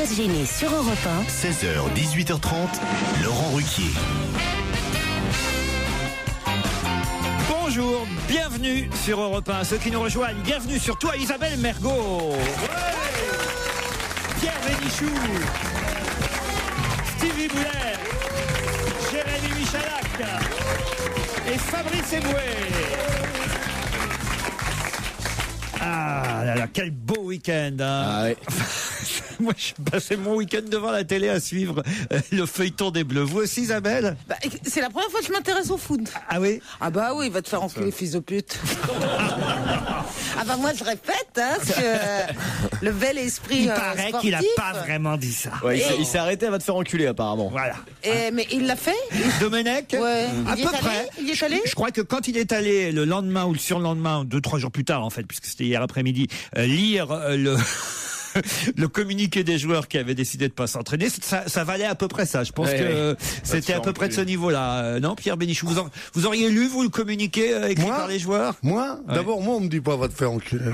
se gêner sur Europe 16h, 18h30, Laurent Ruquier. Bonjour, bienvenue sur Europe 1. Ceux qui nous rejoignent, bienvenue surtout à Isabelle Mergo. Pierre Bénichou, Stevie Boulet, Jérémy Michalak et Fabrice Eboué. Ah là là, quel beau week-end, hein. Ah ouais. Moi, je passais mon week-end devant la télé à suivre le feuilleton des Bleus. Vous aussi, Isabelle? C'est la première fois que je m'intéresse au foot. Ah oui? Ah bah oui, il va te faire enculer, fils de pute. Ah bah moi je répète, hein, parce que le bel esprit Il paraît sportif, qu'il a pas vraiment dit ça. Ouais, il s'est arrêté, elle va te faire enculer apparemment. Voilà. Mais il l'a fait. Domenech, Ouais. à Il y peu est allé près. Il y est allé Je crois que quand il est allé le lendemain ou le surlendemain, 2-3 jours plus tard en fait, puisque c'était hier après-midi, lire le communiqué des joueurs qui avaient décidé de pas s'entraîner, ça valait à peu près ça. Je pense que c'était à peu près de ce niveau-là. Non, Pierre Bénichou, vous auriez lu, vous, le communiqué écrit par les joueurs? Moi, d'abord, moi, on me dit pas va te faire enculer.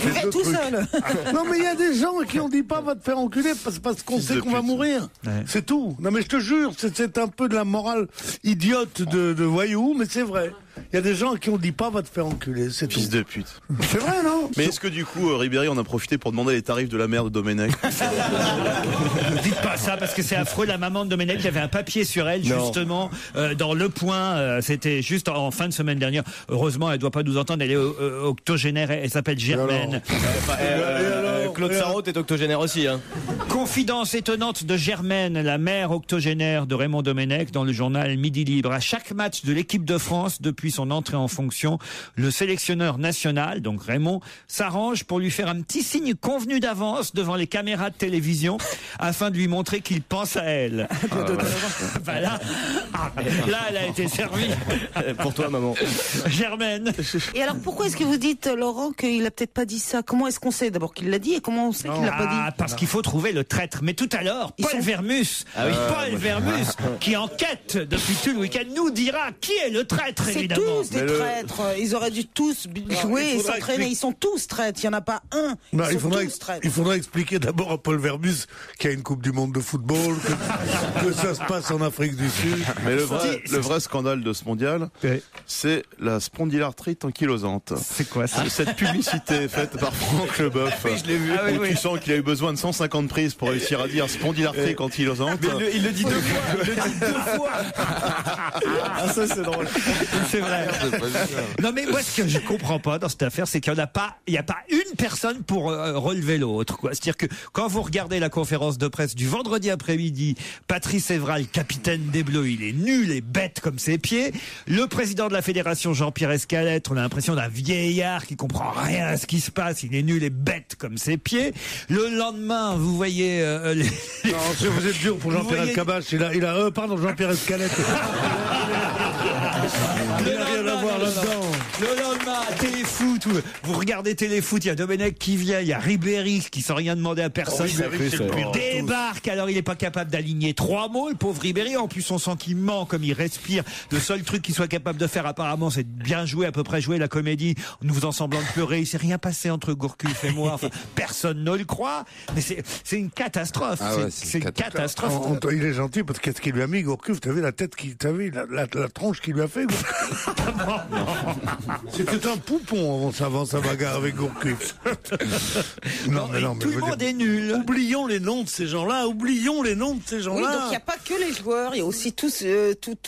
Il fait tout seul. Non, mais il y a des gens qui on dit pas va te faire enculer parce qu'on sait qu'on va mourir. Ouais. C'est tout. Non, mais je te jure, c'est un peu de la morale idiote de voyou, mais c'est vrai. Il y a des gens qui on dit pas va te faire enculer. C'est Fils tout. de pute. C'est vrai, non? Mais est-ce que du coup, Ribéry, on a profité pour demander les tarifs de la mère de Domenech? Ne dites pas ça parce que c'est affreux. La maman de Domenech, il y avait un papier sur elle justement dans Le Point. C'était juste en fin de semaine dernière. Heureusement, elle doit pas nous entendre. Elle est octogénaire. Elle s'appelle Germaine. Claude Sarraute est octogénaire aussi. Hein. Confidence étonnante de Germaine, la mère octogénaire de Raymond Domenech, dans le journal Midi Libre. À chaque match de l'équipe de France depuis son entrée en fonction, le sélectionneur national, donc Raymond, s'arrange pour lui faire un petit signe convenu d'avance devant les caméras de télévision afin de lui montrer qu'il pense à elle. Bah là, elle a été servie. Pour toi, maman. Germaine. Et alors pourquoi est-ce que vous dites, Laurent, qu'il a peut-être pas dit ça? Comment est-ce qu'on sait d'abord qu'il l'a dit et comment on sait qu'il l'a pas dit? Parce qu'il faut trouver le traître. Mais tout à l'heure, Paul Vermus, Paul Vermus, qui enquête depuis tout le week-end, nous dira qui est le traître, C'est évidemment. tous des traîtres. Ils auraient dû tous jouer et s'entraîner. Ils sont tous traîtres. Il n'y en a pas un. Non, Ils sont tous traîtres. il faudrait expliquer d'abord à Paul Vermus qu'il y a une Coupe du Monde de football, que ça se passe en Afrique du Sud. Mais le vrai scandale de ce mondial, c'est la spondylarthrite ankylosante. C'est quoi ça? Cette publicité faite par Franck Leboeuf, Je l'ai vu. où tu sens qu'il a eu besoin de 150 prises pour réussir à dire spondylarthrite ankylosante. Mais il le dit 2 fois. Il le dit 2 fois. Ah, ça, c'est drôle. C'est vrai. Non mais moi ce que je comprends pas dans cette affaire, c'est qu'il n'y a pas une personne pour relever l'autre, quoi. C'est-à-dire que quand vous regardez la conférence de presse du vendredi après-midi, Patrice Evra, le capitaine des Bleus, il est nul et bête comme ses pieds. Le président de la fédération, Jean-Pierre Escalette, on a l'impression d'un vieillard qui comprend rien à ce qui se passe, il est nul et bête comme ses pieds. Le lendemain, vous voyez Non, vous êtes dur pour Jean-Pierre Elkabbach. Pardon, Jean-Pierre Escalette. Il n'a rien à voir là-dedans. Le lendemain, Téléfoot, vous regardez Téléfoot, il y a Domenech qui vient, il y a Ribéry qui sans rien demander à personne débarque, alors il n'est pas capable d'aligner 3 mots, le pauvre Ribéry. En plus on sent qu'il ment comme il respire. Le seul truc qu'il soit capable de faire apparemment, c'est de bien jouer, à peu près jouer la comédie en nous faisant semblant de pleurer. Il s'est rien passé entre Gourcuff et moi, enfin, personne ne le croit, mais c'est une catastrophe. C'est une catastrophe. Il est gentil parce qu'est-ce qu'il lui a mis, Gourcuff? T'as vu la tête t'as vu la tronche qu'il lui a fait, Gourcuff? C'était un poupon avant sa bagarre avec Gourcuff. Non, mais tout le monde est nul. Oublions les noms de ces gens-là. Oui, donc il n'y a pas que les joueurs, il y a aussi tous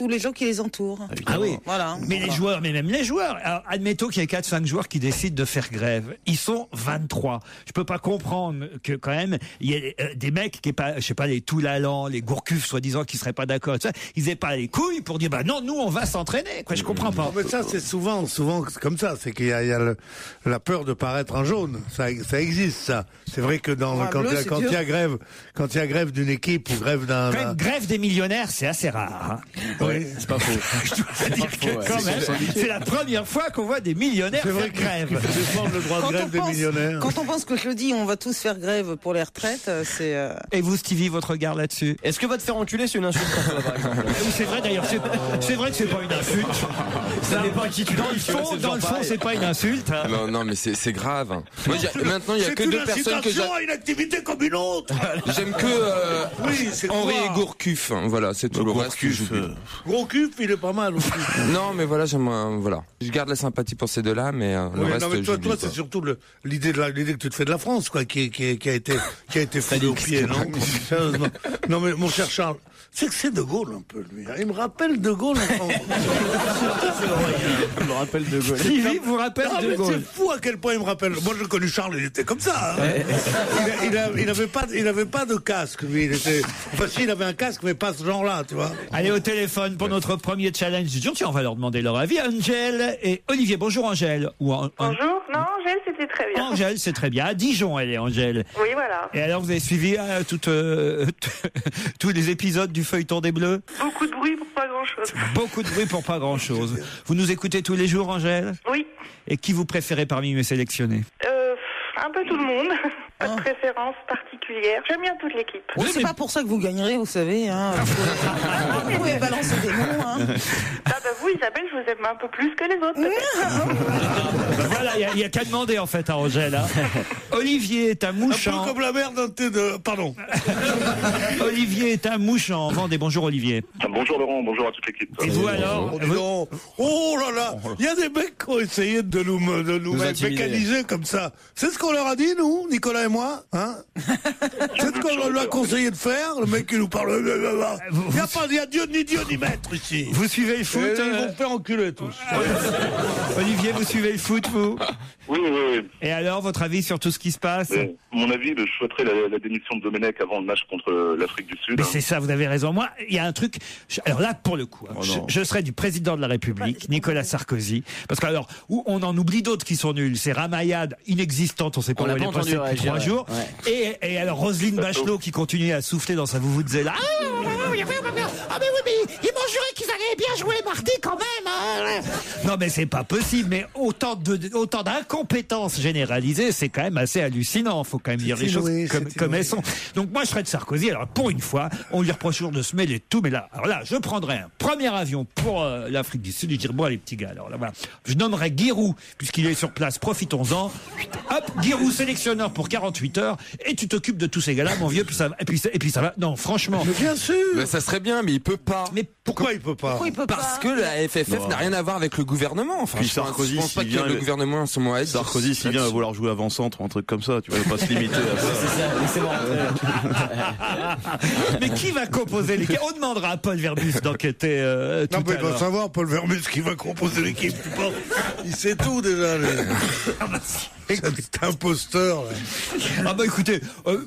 les gens qui les entourent. Ah oui. Voilà. Mais les joueurs, mais même les joueurs. Alors, admettons qu'il y ait 4-5 joueurs qui décident de faire grève. Ils sont 23. Je peux pas comprendre que quand même il y ait des mecs qui est pas, je sais pas, les Toulalan, les Gourcuff, soi-disant, qui seraient pas d'accord. Ils aient pas les couilles pour dire bah non, nous on va s'entraîner. Quoi, je comprends pas. Non, mais ça c'est souvent comme ça. C'est qu'il y a la peur de paraître en jaune. Ça existe ça. C'est vrai que quand il y a grève d'une équipe ou grève d'un. Quand même, grève des millionnaires, c'est assez rare. Hein. Oui, c'est pas faux. Je dois dire que quand même, c'est la première fois qu'on voit des millionnaires faire grève. Défendre le droit de grève des millionnaires. Quand on pense que je le dis, on va tous faire grève pour les retraites, c'est. Et vous, Stevie, votre regard là-dessus? Est-ce que va te faire enculer, c'est une insulte pour toi, par exemple? Oui, c'est vrai d'ailleurs, c'est vrai que c'est pas une insulte. Ça dépend qui tu dans le fond, c'est pas une insulte. Hein. Non, mais c'est grave. Moi, maintenant, il y a que deux personnes que j'aime. C'est une activité comme une autre. J'aime que Henri Gourcuff. Voilà, c'est tout. Le reste que j'oublie. Gourcuff, il est pas mal aussi. Non, mais voilà, voilà. Je garde la sympathie pour ces deux-là, mais le reste, mais toi, c'est surtout l'idée que tu te fais de la France, quoi, qui a été foulée au pied, non? Sérieusement. Non, mais mon cher Charles, c'est De Gaulle un peu, lui. Il me rappelle De Gaulle. Il me rappelle De Gaulle. Sylvie vous rappelle De Gaulle. C'est fou à quel point il me rappelle. Moi, j'ai connu Charles, il était comme ça. Hein. Il avait pas de casque, lui. Enfin, si, il avait un casque, mais pas ce genre-là, tu vois. Allez, au téléphone pour notre premier challenge du jour. Tiens, on va leur demander leur avis. Angèle et Olivier. Bonjour, Angèle. Bonjour. Non, Angèle, c'était très bien. Angèle, c'est très bien. À Dijon, elle est, Angèle. Oui, voilà. Et alors, vous avez suivi tous les épisodes du feuilleton des Bleus? Beaucoup de bruit pour pas grand-chose. Beaucoup de bruit pour pas grand-chose. Vous nous écoutez tous les jours, Angèle? Oui. Et qui vous préférez parmi mes sélectionnés? Un peu tout le monde. Pas de préférence particulière. J'aime bien toute l'équipe. Oui, c'est pas pour ça que vous gagnerez, vous savez. Hein. Vous pouvez balancer des noms. Hein. Ah bah vous, Isabelle, je vous aime un peu plus que les autres. Voilà, il y a qu'à demander en fait à Angèle. Hein. Olivier est un mouchant. Un peu comme la mère d'un thé de... Pardon. Olivier est un mouchant. Vendez, bonjour Olivier. Bonjour Laurent, bonjour à toute l'équipe. Et vous alors? Oh là là, il y a des mecs qui ont essayé de nous mécaniser comme ça. C'est ce qu'on leur a dit, nous, Nicolas et moi, hein? C'est ce qu'on leur a conseillé de faire, le mec qui nous parle. Il y a Dieu ni maître ici. Vous suivez le foot? Ils vont faire enculer tous. Olivier, vous suivez le foot, vous? Oui. Et alors, votre avis sur tout ce qui se passe? Mon avis, je souhaiterais la démission de Domenech avant le match contre l'Afrique du Sud. Mais c'est ça, vous avez raison. Moi, il y a un truc. Alors là, pour le coup, je serais du président de la République, Nicolas Sarkozy, parce que alors, on en oublie d'autres qui sont nuls. C'est Ramayad, inexistante, on sait pas où elle est passée depuis 3 jours. Ouais. Et alors Roselyne Bachelot qui continue à souffler dans sa vouvouzela. Ah mais oui, mais ils m'ont juré qu'ils allaient bien jouer mardi quand même. Hein. Non mais c'est pas possible. Mais autant d'incompétence généralisée, c'est quand même assez hallucinant. Faut quand même dire les choses comme elles sont. Donc moi je serais de Sarkozy. Alors pour une fois, on lui reproche toujours de se mêler de tout, mais là, je prendrais un premier avion pour l'Afrique du Sud et dire bon les petits gars. Alors là, voilà, je nommerais Giroud puisqu'il est sur place. Profitons-en. Hop, Giroud sélectionneur pour 48 heures et tu t'occupes de tous ces gars-là, mon vieux. Puis ça va. Et puis ça va. Non, franchement. Mais bien sûr. Ben, ça serait bien, mais il peut pas. Mais pourquoi il peut pas? Parce que la FFF n'a rien à voir avec le gouvernement. Enfin, puis Sarkozy, je pense pas que le gouvernement a son mot à dire. Sarkozy, s'il vient à vouloir jouer avant-centre ou un truc comme ça, tu vas pas se limiter à ça. C'est bon. Mais qui va composer l'équipe? On demandera à Paul Verbus d'enquêter tout non, mais à il doit l'heure. savoir, Paul Verbus, qui va composer l'équipe. Tu penses? Il sait tout déjà. Cet imposteur. Là. Ah bah écoutez,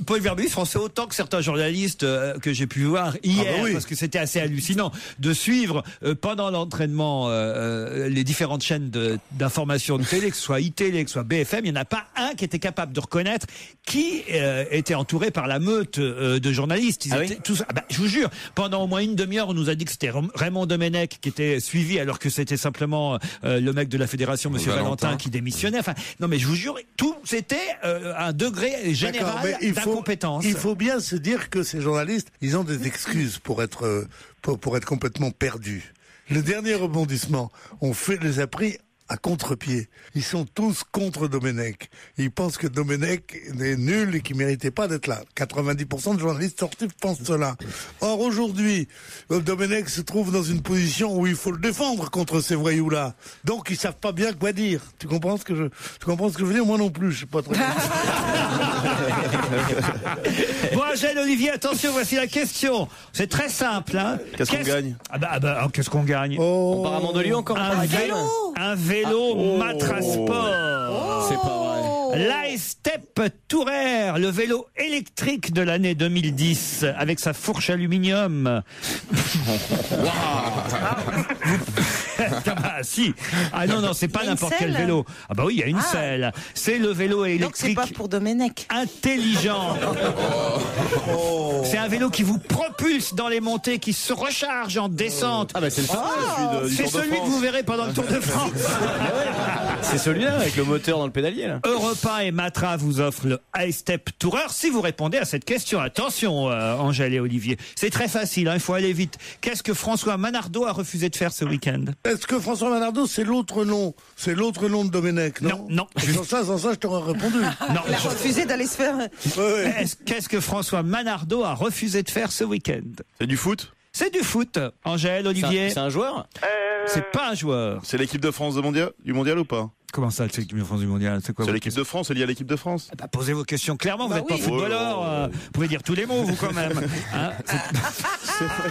Paul Verbus, on sait autant que certains journalistes que j'ai pu voir hier, parce que c'était assez hallucinant de suivre pendant l'entraînement les différentes chaînes d'information de télé, que ce soit iTélé, que ce soit BFM, il n'y en a pas un qui était capable de reconnaître qui était entouré par la meute de journalistes. Ils étaient tous, je vous jure, pendant au moins une demi-heure, on nous a dit que c'était Raymond Domenech qui était suivi, alors que c'était simplement le mec de la fédération, Monsieur Valentin, qui démissionnait. Enfin, non mais je vous jure, tout c'était un degré général d'incompétence. Il faut bien se dire que ces journalistes, ils ont des excuses pour être complètement perdus. Le dernier rebondissement, les a pris à contre-pied. Ils sont tous contre Domenech. Ils pensent que Domenech est nul et qu'il méritait pas d'être là. 90% de journalistes sportifs pensent cela. Or, aujourd'hui, Domenech se trouve dans une position où il faut le défendre contre ces voyous-là. Donc, ils savent pas bien quoi dire. Tu comprends ce que je veux dire? Moi non plus, je sais pas très bien. Bon, Angèle, Olivier, attention, voici la question. C'est très simple, hein. Qu'est-ce qu'on gagne? Qu'est-ce qu'on gagne? On part à Mandelieu encore? Un vélo Matrasport. C'est pas vrai. L'I-Step Tourer, le vélo électrique de l'année 2010, avec sa fourche aluminium. Si. Ah non, c'est pas n'importe quel vélo. Ah bah oui, il y a une selle. C'est le vélo électrique. Donc c'est pas pour Domenech. Intelligent. C'est un vélo qui vous propulse dans les montées, qui se recharge en descente. Ah bah c'est le C'est celui que vous verrez pendant le Tour de France. C'est celui-là avec le moteur dans le pédalier là. Europe 1 et Matra vous offrent le High Step Tourer si vous répondez à cette question. Attention, Angèle et Olivier. C'est très facile, il faut aller vite. Qu'est-ce que François Manardo a refusé de faire ce week-end? Est-ce que François Manardo, c'est l'autre nom? C'est l'autre nom de Domenech, non? Non. Sans ça, je t'aurais répondu. Non. Il a refusé d'aller se faire. Qu'est-ce que François Manardo a refusé de faire ce week-end? C'est du foot? C'est du foot. Angèle, Olivier. C'est un joueur? C'est pas un joueur. C'est l'équipe de France du mondial ou pas? Comment ça, c'est l'équipe de France du mondial? C'est quoi? C'est l'équipe de France, c'est lié à l'équipe de France. Posez vos questions clairement, vous n'êtes pas footballeur. Vous pouvez dire tous les mots, vous, quand même. Hein,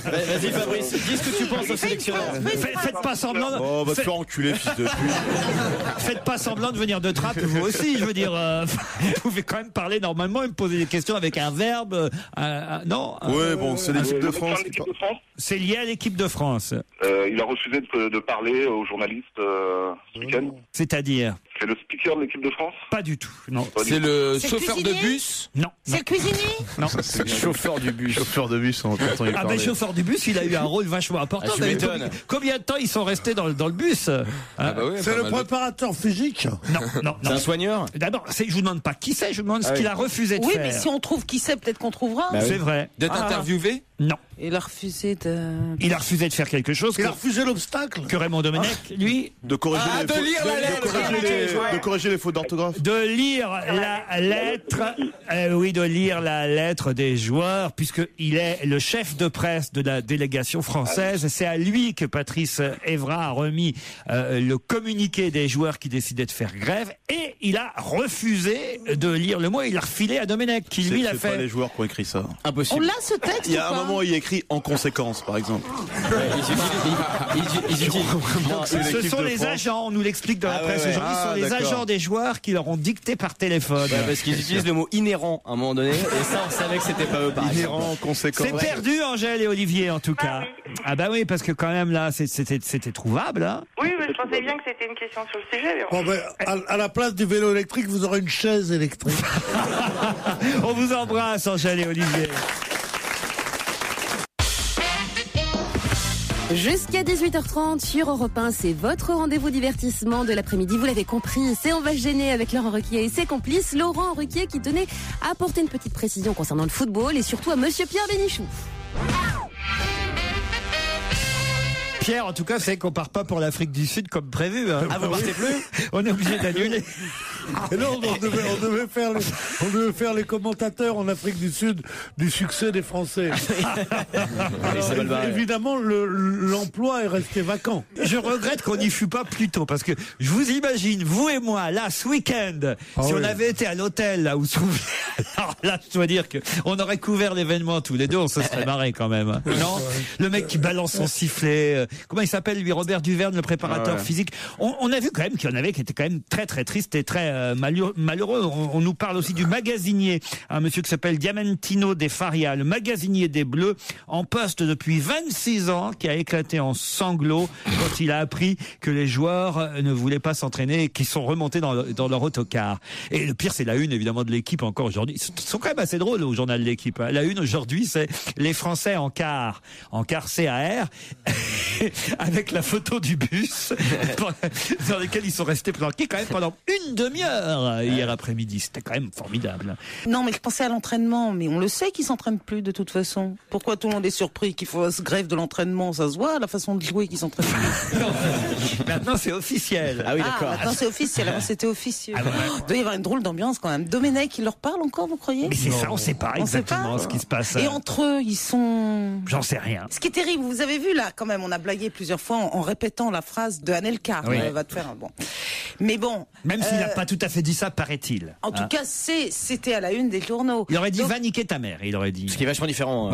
Vas-y Fabrice, dis ce que tu penses au sélectionneur. Faites pas semblant. Oh, va te faire enculer, fils de pute. Faites pas semblant de venir de trappe, vous aussi. Je veux dire, vous pouvez quand même parler normalement et me poser des questions avec un verbe. Non. Ouais, bon, c'est l'équipe de France. C'est lié à l'équipe de France. Il a refusé de parler aux journalistes ce week-end. C'est-à-dire? C'est le speaker de l'équipe de France? Pas du tout, non. C'est le C'est chauffeur de cuisinier bus? Non. C'est le cuisinier? Non. C'est le chauffeur du bus. Chauffeur de bus, on entend y Ah parler. ben chauffeur du bus, il a eu un rôle vachement important. tu m'étonnes. Combien de temps ils sont restés dans le bus? Ah bah ouais, C'est pas le mal de- préparateur physique? Non. C'est un soigneur? D'abord, je vous demande pas qui c'est, je vous demande ce qu'il a refusé de Oui, faire. mais si on trouve qui c'est, peut-être qu'on trouvera. Bah oui. C'est vrai. D'être interviewé? Non. Il a refusé de. Il a refusé de faire quelque chose Il a refusé l'obstacle? que Raymond Domenech, lui, De corriger Ah, les de fautes- lire la lettre. de corriger les fautes d'orthographe. de lire la lettre, de lire la lettre des joueurs, puisqu'il est le chef de presse de la délégation française. C'est à lui que Patrice Evra a remis le communiqué des joueurs qui décidaient de faire grève, et il a refusé de lire le mot. Il l'a refilé à Domenech, qui lui l'a C'est pas les fait. joueurs qui ont écrit ça. On Impossible. l'a ce texte Il y a ou un pas moment où il y a écrit en conséquence, par exemple. Ils utilisent. Non, c'est Ce l'équipe sont de les France. agents, on nous l'explique dans la Ah presse ouais, aujourd'hui, ce sont les d'accord. agents des joueurs qui leur ont dicté par téléphone. parce qu'ils utilisent le mot inhérent à un moment donné, et ça on savait que c'était pas eux par exemple. Inhérent, conséquence. C'est perdu, Angèle et Olivier, en tout cas. Ah bah oui, parce que quand même, là, c'était trouvable. Hein. Oui, mais je pensais bien que c'était une question sur le sujet. Bon, ben, à la place du vélo électrique, vous aurez une chaise électrique. On vous embrasse, Angèle et Olivier. Jusqu'à 18h30 sur Europe 1, c'est votre rendez-vous divertissement de l'après-midi. Vous l'avez compris, c'est On va se gêner avec Laurent Ruquier et ses complices. Laurent Ruquier qui tenait à apporter une petite précision concernant le football et surtout à Monsieur Pierre Bénichou. Pierre, en tout cas, c'est qu'on part pas pour l'Afrique du Sud comme prévu. Hein. Ah, vous partez plus? On est obligé d'annuler. Et non, on devait faire les commentateurs en Afrique du Sud du succès des Français. Alors, évidemment, l'emploi est resté vacant. Je regrette qu'on n'y fût pas plus tôt, parce que je vous imagine, vous et moi, là, ce week-end, si on avait été à l'hôtel, là où se trouvait, alors là, je dois dire que on aurait couvert l'événement tous les deux, on se serait marré quand même. Hein. Non? Le mec qui balance son sifflet, comment il s'appelle, lui, Robert Duverne, le préparateur physique. On a vu quand même qu'il y en avait qui étaient quand même très très tristes et très malheureux. On nous parle aussi du magasinier, un monsieur qui s'appelle Diamantino De Faria, le magasinier des Bleus, en poste depuis 26 ans, qui a éclaté en sanglots quand il a appris que les joueurs ne voulaient pas s'entraîner et qu'ils sont remontés dans leur autocar. Et le pire, c'est la une, évidemment, de l'équipe encore aujourd'hui. Ils sont quand même assez drôles au journal de l'équipe. La une aujourd'hui, c'est les Français en car CAR, avec la photo du bus dans lequel ils sont restés planqués quand même pendant une demi-heure hier après-midi. C'était quand même formidable. Non, mais je pensais à l'entraînement, mais on le sait qu'ils s'entraînent plus de toute façon. Pourquoi tout le monde est surpris qu'il fasse grève de l'entraînement? Ça se voit, la façon de jouer qu'ils s'entraînent plus. Non, maintenant c'est officiel. Ah oui, d'accord. Maintenant c'est officiel, avant c'était officieux. Ah ouais. Il doit y avoir une drôle d'ambiance quand même. Domenech, il leur parle encore, vous croyez? Mais c'est ça, on sait pas On sait exactement pas. ce qui se passe. Et entre eux, ils sont... J'en sais rien. Ce qui est terrible, vous avez vu là, quand même, on a blagué plusieurs fois en répétant la phrase de Anelka. Oui. Va te faire un bon. Mais bon. Même s'il n'a pas tout à fait dit ça, paraît-il. En tout cas, c'était à la une des journaux. Il aurait dit Donc, va niquer ta mère, il aurait dit. Ce qui est vachement différent.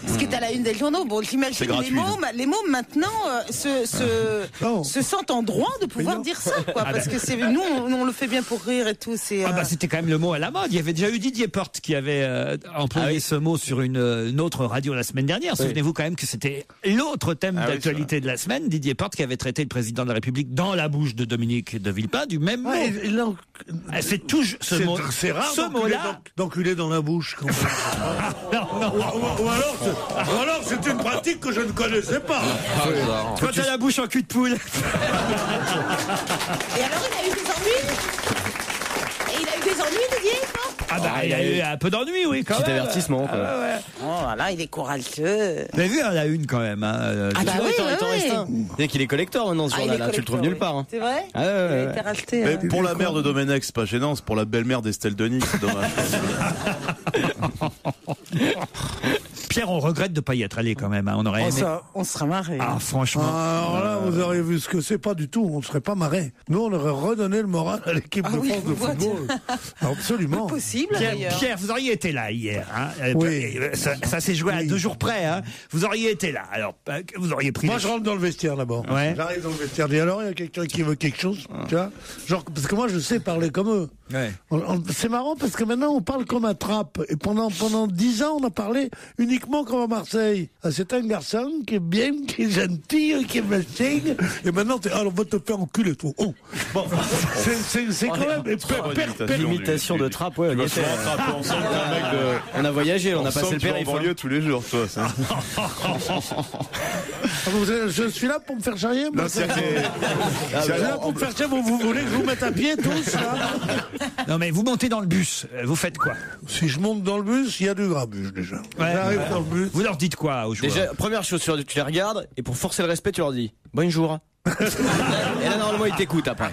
ce qui est à la une des journaux. Bon, j'imagine C'est gratuit, les mômes maintenant se sentent en droit de pouvoir dire ça, quoi. Parce que c'est nous, on le fait bien pour rire et tout. C'est. Ah bah c'était quand même le mot à la mode. Il y avait déjà eu Didier Porte qui avait employé ce mot sur une autre radio la semaine dernière. Souvenez-vous quand même que c'était l'autre thème d'actualité de la semaine. Didier Porte qui avait traité le président de la République dans la bouche de Dominique de Villepin du même mot. C'est toujours ce mot. C'est rare ce mot-là. d'enculer dans la bouche. Quand même. Ou alors c'est une pratique que je ne connaissais pas. Quand t'as la bouche en cul de poule. Et alors, il a eu des Ah bah, il y a eu un peu d'ennui, oui, quand même. Petit avertissement, quoi. Ouais. Oh là là, il est courageux. Vous avez vu, à la une, quand même. Hein, Ah bah oui, C'est qu'il est collecteur maintenant, ce journal-là. Tu le trouves nulle part. Hein. C'est vrai? Ah, Il a été racheté. Mais pour la mère de Domenech, c'est pas gênant, c'est pour la belle-mère d'Estelle Denis, c'est dommage. Pierre, on regrette de ne pas y être allé quand même. Hein. On aurait aimé. On serait marré. Ah, franchement. Alors là, vous auriez vu ce que c'est, pas du tout. On ne serait pas marré. Nous, on aurait redonné le moral à l'équipe de France de football. Absolument. C'est possible, d'ailleurs. Pierre, vous auriez été là hier. Hein. Oui. Ça s'est joué à 2 jours près. Hein. Vous auriez été là. Alors, vous auriez pris. Moi, je rentre dans le vestiaire d'abord. Ouais. J'arrive dans le vestiaire. Et alors, il y a quelqu'un qui veut quelque chose. Tu vois, genre, parce que moi, je sais parler comme eux. Ouais. C'est marrant parce que maintenant, on parle comme un trappe. Et pendant 10 ans, on a parlé uniquement comme à Marseille. Ah, c'est un garçon qui est bien, qui est gentil, qui est machin. Et maintenant, on va te faire enculer, toi. Oh. Bon, c'est quand même. L'imitation de trappe, ouais, on y était. On a voyagé, on a passé le périph'. En banlieue tous les jours, toi. Ça. Je suis là pour me faire charrier. Non, je suis là pour me faire charrier. Vous voulez que je vous mette à pied tous là? Non mais vous montez dans le bus, vous faites quoi? Si je monte dans le bus, il y a du grabuge déjà. Ouais, J'arrive dans le bus. Vous leur dites quoi aux joueurs? Déjà, première chose, tu les regardes et pour forcer le respect, tu leur dis bonjour. Et là, normalement, ils t'écoutent après.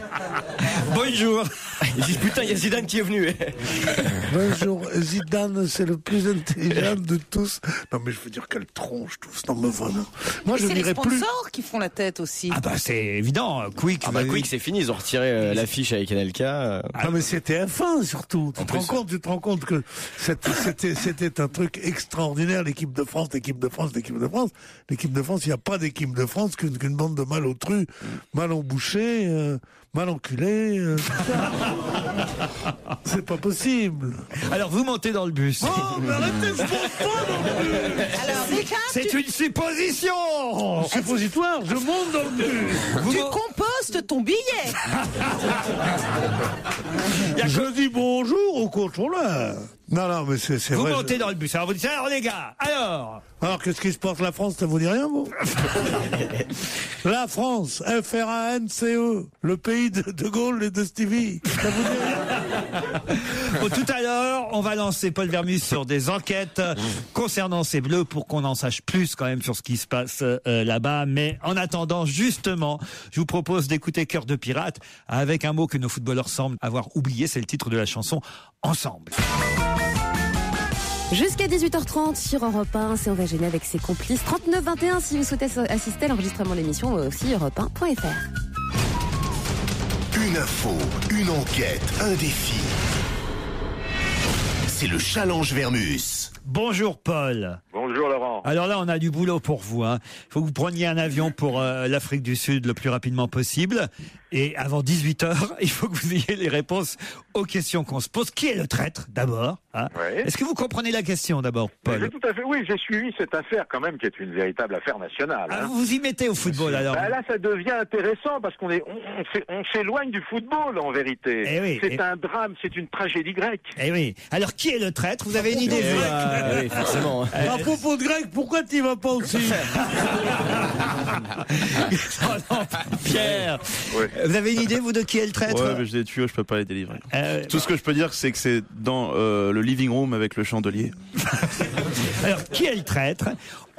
Bonjour. Ils disent putain, il y a Zidane qui est venu. Bonjour, Zidane, c'est le plus intelligent de tous. Non, mais je veux dire, quelle tronche tous. Non, mais vraiment. Moi, je dirais plus. C'est les sponsors qui font la tête aussi. Ah bah c'est évident, Quick. Ah bah Quick, c'est fini, ils ont retiré l'affiche avec NLK. Ah mais c'était F1 surtout. Tu te rends compte que c'était un truc extraordinaire, l'équipe de France. L'équipe de France, il n'y a pas d'équipe de France qu'une bande de malotrus, mal embouchés, mal enculés. C'est pas possible. Alors vous montez dans le bus. Oh, mais arrêtez, je monte pas dans le bus. Alors déjà, c'est une supposition. Suppositoire, je monte dans le bus. tu compostes ton billet. Je dis bonjour au contrôleur. Non, mais c'est vrai. Vous montez dans le bus. Alors vous dites, alors les gars, alors qu'est-ce qui se passe la France, ça vous dit rien, vous? La France, F-R-A-N-C-E, le pays de Gaulle et de Stevie. Ça vous dit rien? Bon, tout à l'heure, on va lancer Paul Vermus sur des enquêtes concernant ces Bleus pour qu'on en sache plus quand même sur ce qui se passe là-bas. Mais en attendant, justement, je vous propose d'écouter Cœur de pirate avec un mot que nos footballeurs semblent avoir oublié. C'est le titre de la chanson Ensemble. Jusqu'à 18h30 sur Europe 1, c'est On va gêner avec ses complices. 3921 si vous souhaitez assister à l'enregistrement de l'émission, aussi europe1.fr. Une info, une enquête, un défi. C'est le challenge Vermus. Bonjour Paul. Bonjour Laurent. Alors là, on a du boulot pour vous. Il faut que vous preniez un avion pour l'Afrique du Sud le plus rapidement possible. Et avant 18h, il faut que vous ayez les réponses aux questions qu'on se pose. Qui est le traître, d'abord? Ouais. Est-ce que vous comprenez la question, d'abord, Paul? Tout à fait. Oui, j'ai suivi cette affaire quand même, qui est une véritable affaire nationale. Vous vous y mettez au football, alors? Là, ça devient intéressant parce qu'on s'éloigne du football, en vérité. Eh oui, c'est un drame, c'est une tragédie grecque. Eh oui. Alors, qui est le traître? Vous avez une idée? Oui, forcément. À propos de grec, pourquoi tu vas pas aussi? Oh non, Pierre. Ouais. Vous avez une idée, vous, de qui est le traître? Ouais, mais j'ai des tuyaux, je peux pas les délivrer. Tout ce que je peux dire, c'est que c'est dans le living room avec le chandelier. Alors, qui est le traître?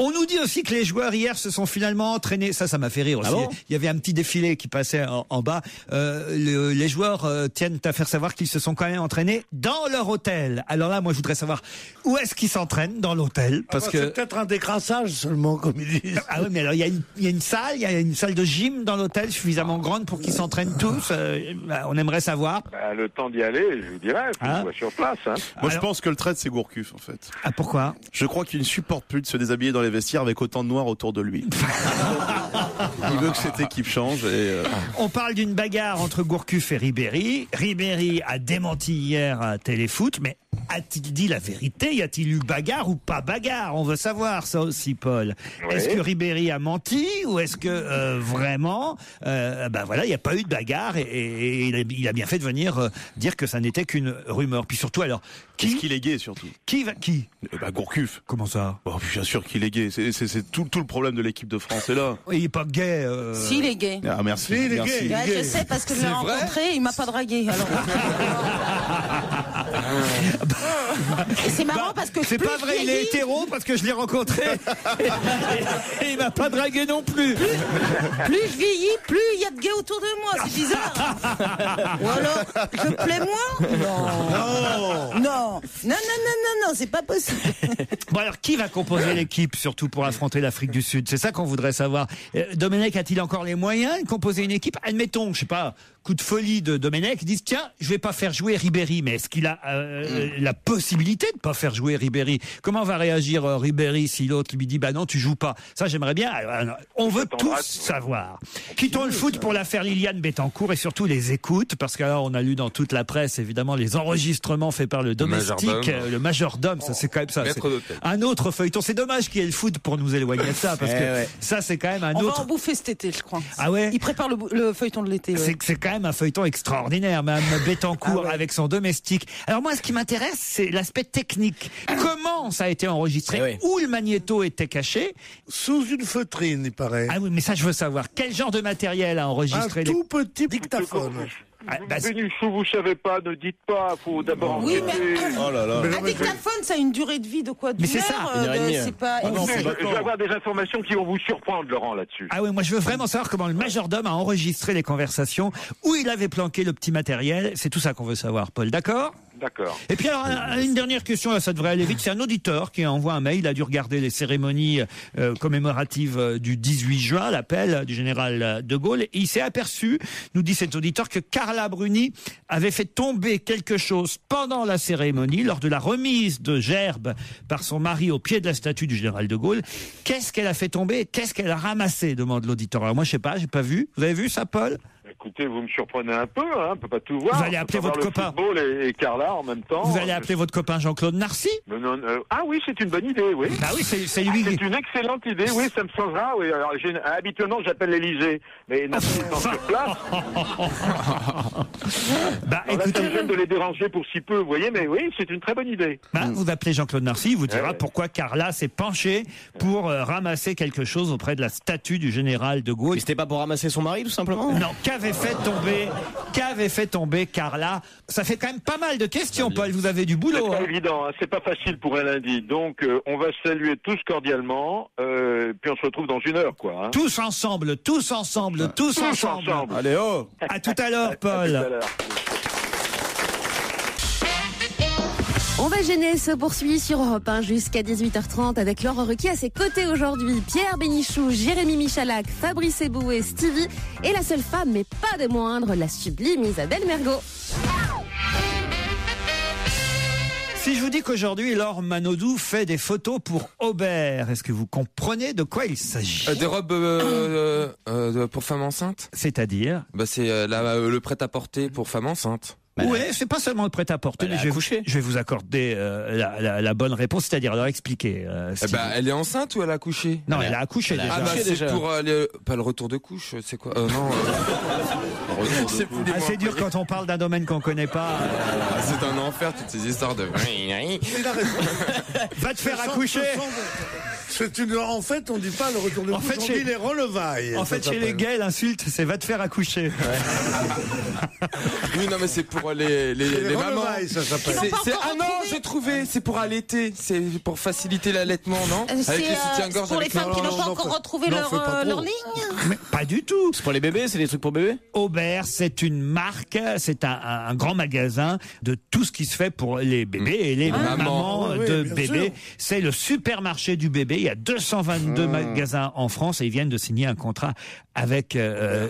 On nous dit aussi que les joueurs hier se sont finalement entraînés. Ça m'a fait rire aussi. Ah bon? Il y avait un petit défilé qui passait en bas. Les joueurs tiennent à faire savoir qu'ils se sont quand même entraînés dans leur hôtel. Alors là, moi, je voudrais savoir où est-ce qu'ils s'entraînent dans l'hôtel, parce que c'est peut-être un décrassage seulement, comme ils disent. Ah oui, mais alors il y a une salle de gym dans l'hôtel suffisamment grande pour qu'ils s'entraînent tous. On aimerait savoir. Le temps d'y aller, je vous dirais, faut que je sois sur place. Moi, je pense que le traître, c'est Gourcuff, en fait. Ah, pourquoi? Je crois qu'il ne supporte plus de se déshabiller dans les vestiaires avec autant de noir autour de lui. Il veut que cette équipe change. On parle d'une bagarre entre Gourcuff et Ribéry. Ribéry a démenti hier à Téléfoot, mais a-t-il dit la vérité? Y a-t-il eu bagarre ou pas bagarre? On veut savoir ça aussi, Paul. Oui. Est-ce que Ribéry a menti ou est-ce que vraiment, voilà, il n'y a pas eu de bagarre et il a bien fait de venir dire que ça n'était qu'une rumeur. Puis surtout, alors, Est-ce qu'il est gay surtout? Qui Gourcuff. Comment ça? Bien sûr qu'il est gay. C'est tout le problème de l'équipe de France est là. Il est pas gay. Si, il est gay. Ah merci. Si, il est Merci. gay. Je sais parce que je l'ai C'est vrai rencontré, il m'a pas dragué. Alors... Et c'est marrant parce que C'est plus pas je vrai, il est vieillis, hétéro parce que je l'ai rencontré et il m'a pas dragué non plus. plus je vieillis, plus il y a de gays autour de moi. C'est bizarre. Ou alors, je plais moins? Non, c'est pas possible. Bon alors, qui va composer l'équipe surtout pour affronter l'Afrique du Sud? C'est ça qu'on voudrait savoir. Domenech a-t-il encore les moyens de composer une équipe? Admettons, je sais pas, coup de folie de Domenech, ils disent tiens, je vais pas faire jouer Ribéry, mais est-ce qu'il a la possibilité de pas faire jouer Ribéry? Comment va réagir Ribéry si l'autre lui dit bah non, tu joues pas? Ça, j'aimerais bien. On veut tous savoir. Quittons le foot pour l'affaire Liliane Bettencourt et surtout les écoutes, parce qu'alors on a lu dans toute la presse évidemment les enregistrements faits par le domestique, le majordome. Ça, c'est quand même ça. C'est un autre feuilleton. C'est dommage qu'il y ait le foot pour nous éloigner de ça, parce que ça, c'est quand même un On autre. va en bouffer cet été, je crois. Ah ouais. Il prépare le feuilleton de l'été. Ouais. C'est quand même un feuilleton extraordinaire, Mme Bettencourt avec son domestique. Alors moi, ce qui m'intéresse, c'est l'aspect technique. Comment ça a été enregistré? Où le magnéto était caché? Sous une feutrine, il paraît. Ah oui, mais ça, je veux savoir. Quel genre de matériel a enregistré Un tout petit dictaphone. Bénichou, vous savez pas, ne dites pas, faut d'abord. Oui, mais Oh là là. un dictaphone, ça a une durée de vie de quoi? Mais c'est ça, une heure et demie. Je vais avoir des informations qui vont vous surprendre, Laurent, là-dessus. Ah oui, moi je veux vraiment savoir comment le majordome a enregistré les conversations, où il avait planqué le petit matériel. C'est tout ça qu'on veut savoir, Paul. D'accord? D'accord. Et puis alors, une dernière question, là, ça devrait aller vite. C'est un auditeur qui envoie un mail. Il a dû regarder les cérémonies commémoratives du 18 juin, l'appel du général de Gaulle. Et il s'est aperçu, nous dit cet auditeur, que Carla Bruni avait fait tomber quelque chose pendant la cérémonie, lors de la remise de gerbes par son mari au pied de la statue du général de Gaulle. Qu'est-ce qu'elle a fait tomber? Qu'est-ce qu'elle a ramassé? Demande l'auditeur. Alors moi, je sais pas, j'ai pas vu. Vous avez vu ça, Paul? Écoutez, vous me surprenez un peu, hein, on peut pas tout voir. Vous allez appeler votre copain. Football et Carla en même temps. Vous allez appeler votre copain Jean-Claude Narcy? Ah oui, c'est une bonne idée, oui. Bah oui, c'est lui. C'est une excellente idée, oui, ça me changera. Oui. Alors, habituellement, j'appelle l'Élysée, mais Narcy est sur place. Bah Alors écoutez, là, ça me gêne de les déranger pour si peu, vous voyez, mais oui, c'est une très bonne idée. vous appelez Jean-Claude Narcy, il vous dira pourquoi Carla s'est penchée pour ramasser quelque chose auprès de la statue du général de Gaulle. Mais c'était pas pour ramasser son mari, tout simplement? Non, qu'avait fait tomber Carla? Ça fait quand même pas mal de questions, Paul. Vous avez du C'est boulot. pas Hein. évident, hein, c'est pas facile pour un lundi. Donc, on va se saluer tous cordialement, puis on se retrouve dans une heure, quoi. Hein. Tous ensemble. Allez, oh. À tout à l'heure, Paul. À tout à l'heure. On va gêner se poursuit sur Europe 1 jusqu'à 18h30 avec Laurent Ruquier à ses côtés aujourd'hui. Pierre Bénichou, Jérémy Michalak, Fabrice Eboué, Stevie et la seule femme, mais pas des moindres, la sublime Isabelle Mergo. Si je vous dis qu'aujourd'hui, Laure Manodou fait des photos pour Aubert, est-ce que vous comprenez de quoi il s'agit? Des robes pour femmes enceintes? C'est-à-dire? Bah c'est le prêt-à-porter pour femmes enceintes. Oui, c'est pas seulement le prêt-à-porter, mais je vais vous accorder la bonne réponse, c'est-à-dire leur expliquer. Elle est enceinte ou elle a accouché? Non, elle a accouché déjà. Ah bah c'est pour pas le retour de couche, c'est quoi? Non. C'est dur quand on parle d'un domaine qu'on connaît pas. C'est un enfer toutes ces histoires de. Va te faire accoucher. En fait, on dit pas le retour de couche, on dit les relevailles. En fait, chez les gays, l'insulte, c'est va te faire accoucher. Oui, non, mais c'est pour les mamans. Ça s'appelle. Ah non, j'ai trouvé. C'est pour allaiter. C'est pour faciliter l'allaitement, non? Avec les soutiens-gorge. Pour les femmes qui n'ont pas encore retrouvé leur ligne. Mais pas du tout. C'est pour les bébés, c'est des trucs pour bébés? Aubert, c'est une marque, c'est un grand magasin de tout ce qui se fait pour les bébés et les mamans de bébés. C'est le supermarché du bébé. Il y a 222 magasins en France et ils viennent de signer un contrat avec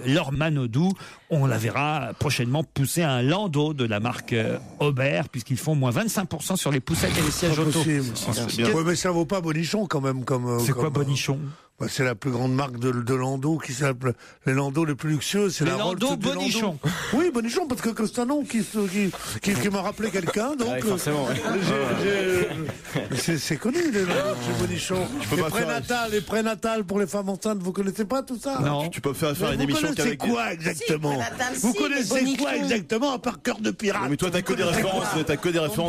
Laure Manodou. On la verra prochainement pousser un landau de la marque Aubert, puisqu'ils font moins 25% sur les poussettes et les sièges auto. Ouais, mais ça vaut pas Bonichon quand même. C'est quoi Bonichon? Bah, c'est la plus grande marque de Landau qui s'appelle les Landau les plus luxueux, c'est Les la Landau Rolls du Bonichon. Landau. Oui, Bonichon, parce que c'est un nom qui m'a rappelé quelqu'un, donc Ouais, forcément, c'est connu les Landau chez Bonichon. Les prénatales pour les femmes enceintes, vous connaissez pas tout ça? Non. Tu peux faire une émission Vous connaissez quoi exactement? Vous connaissez quoi exactement à part Cœur de pirate? Mais toi, t'as que des références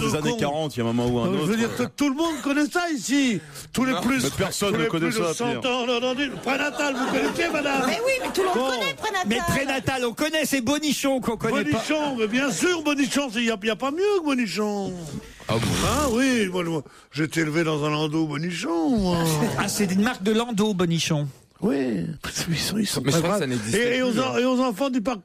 des années 40, il y a un moment ou un autre. Je veux dire que tout le monde connaît ça ici. Tous les plus. Mais personne ne connaît ça, Pierre. Prénatal, vous connaissez, madame? Mais oui, mais tout le monde connaît prénatal. Mais prénatal, on connaît, c'est Bonichon qu'on connaît pas. Bonichon, mais bien sûr, Bonichon, il n'y a pas mieux que Bonichon. Ah bon? Ah oui, moi, j'ai été élevé dans un landau Bonichon, moi. Ah, c'est une marque de Landau, Bonichon. Oui, ils sont Mais je très crois que braves. ça n'existe Et aux enfants du parc,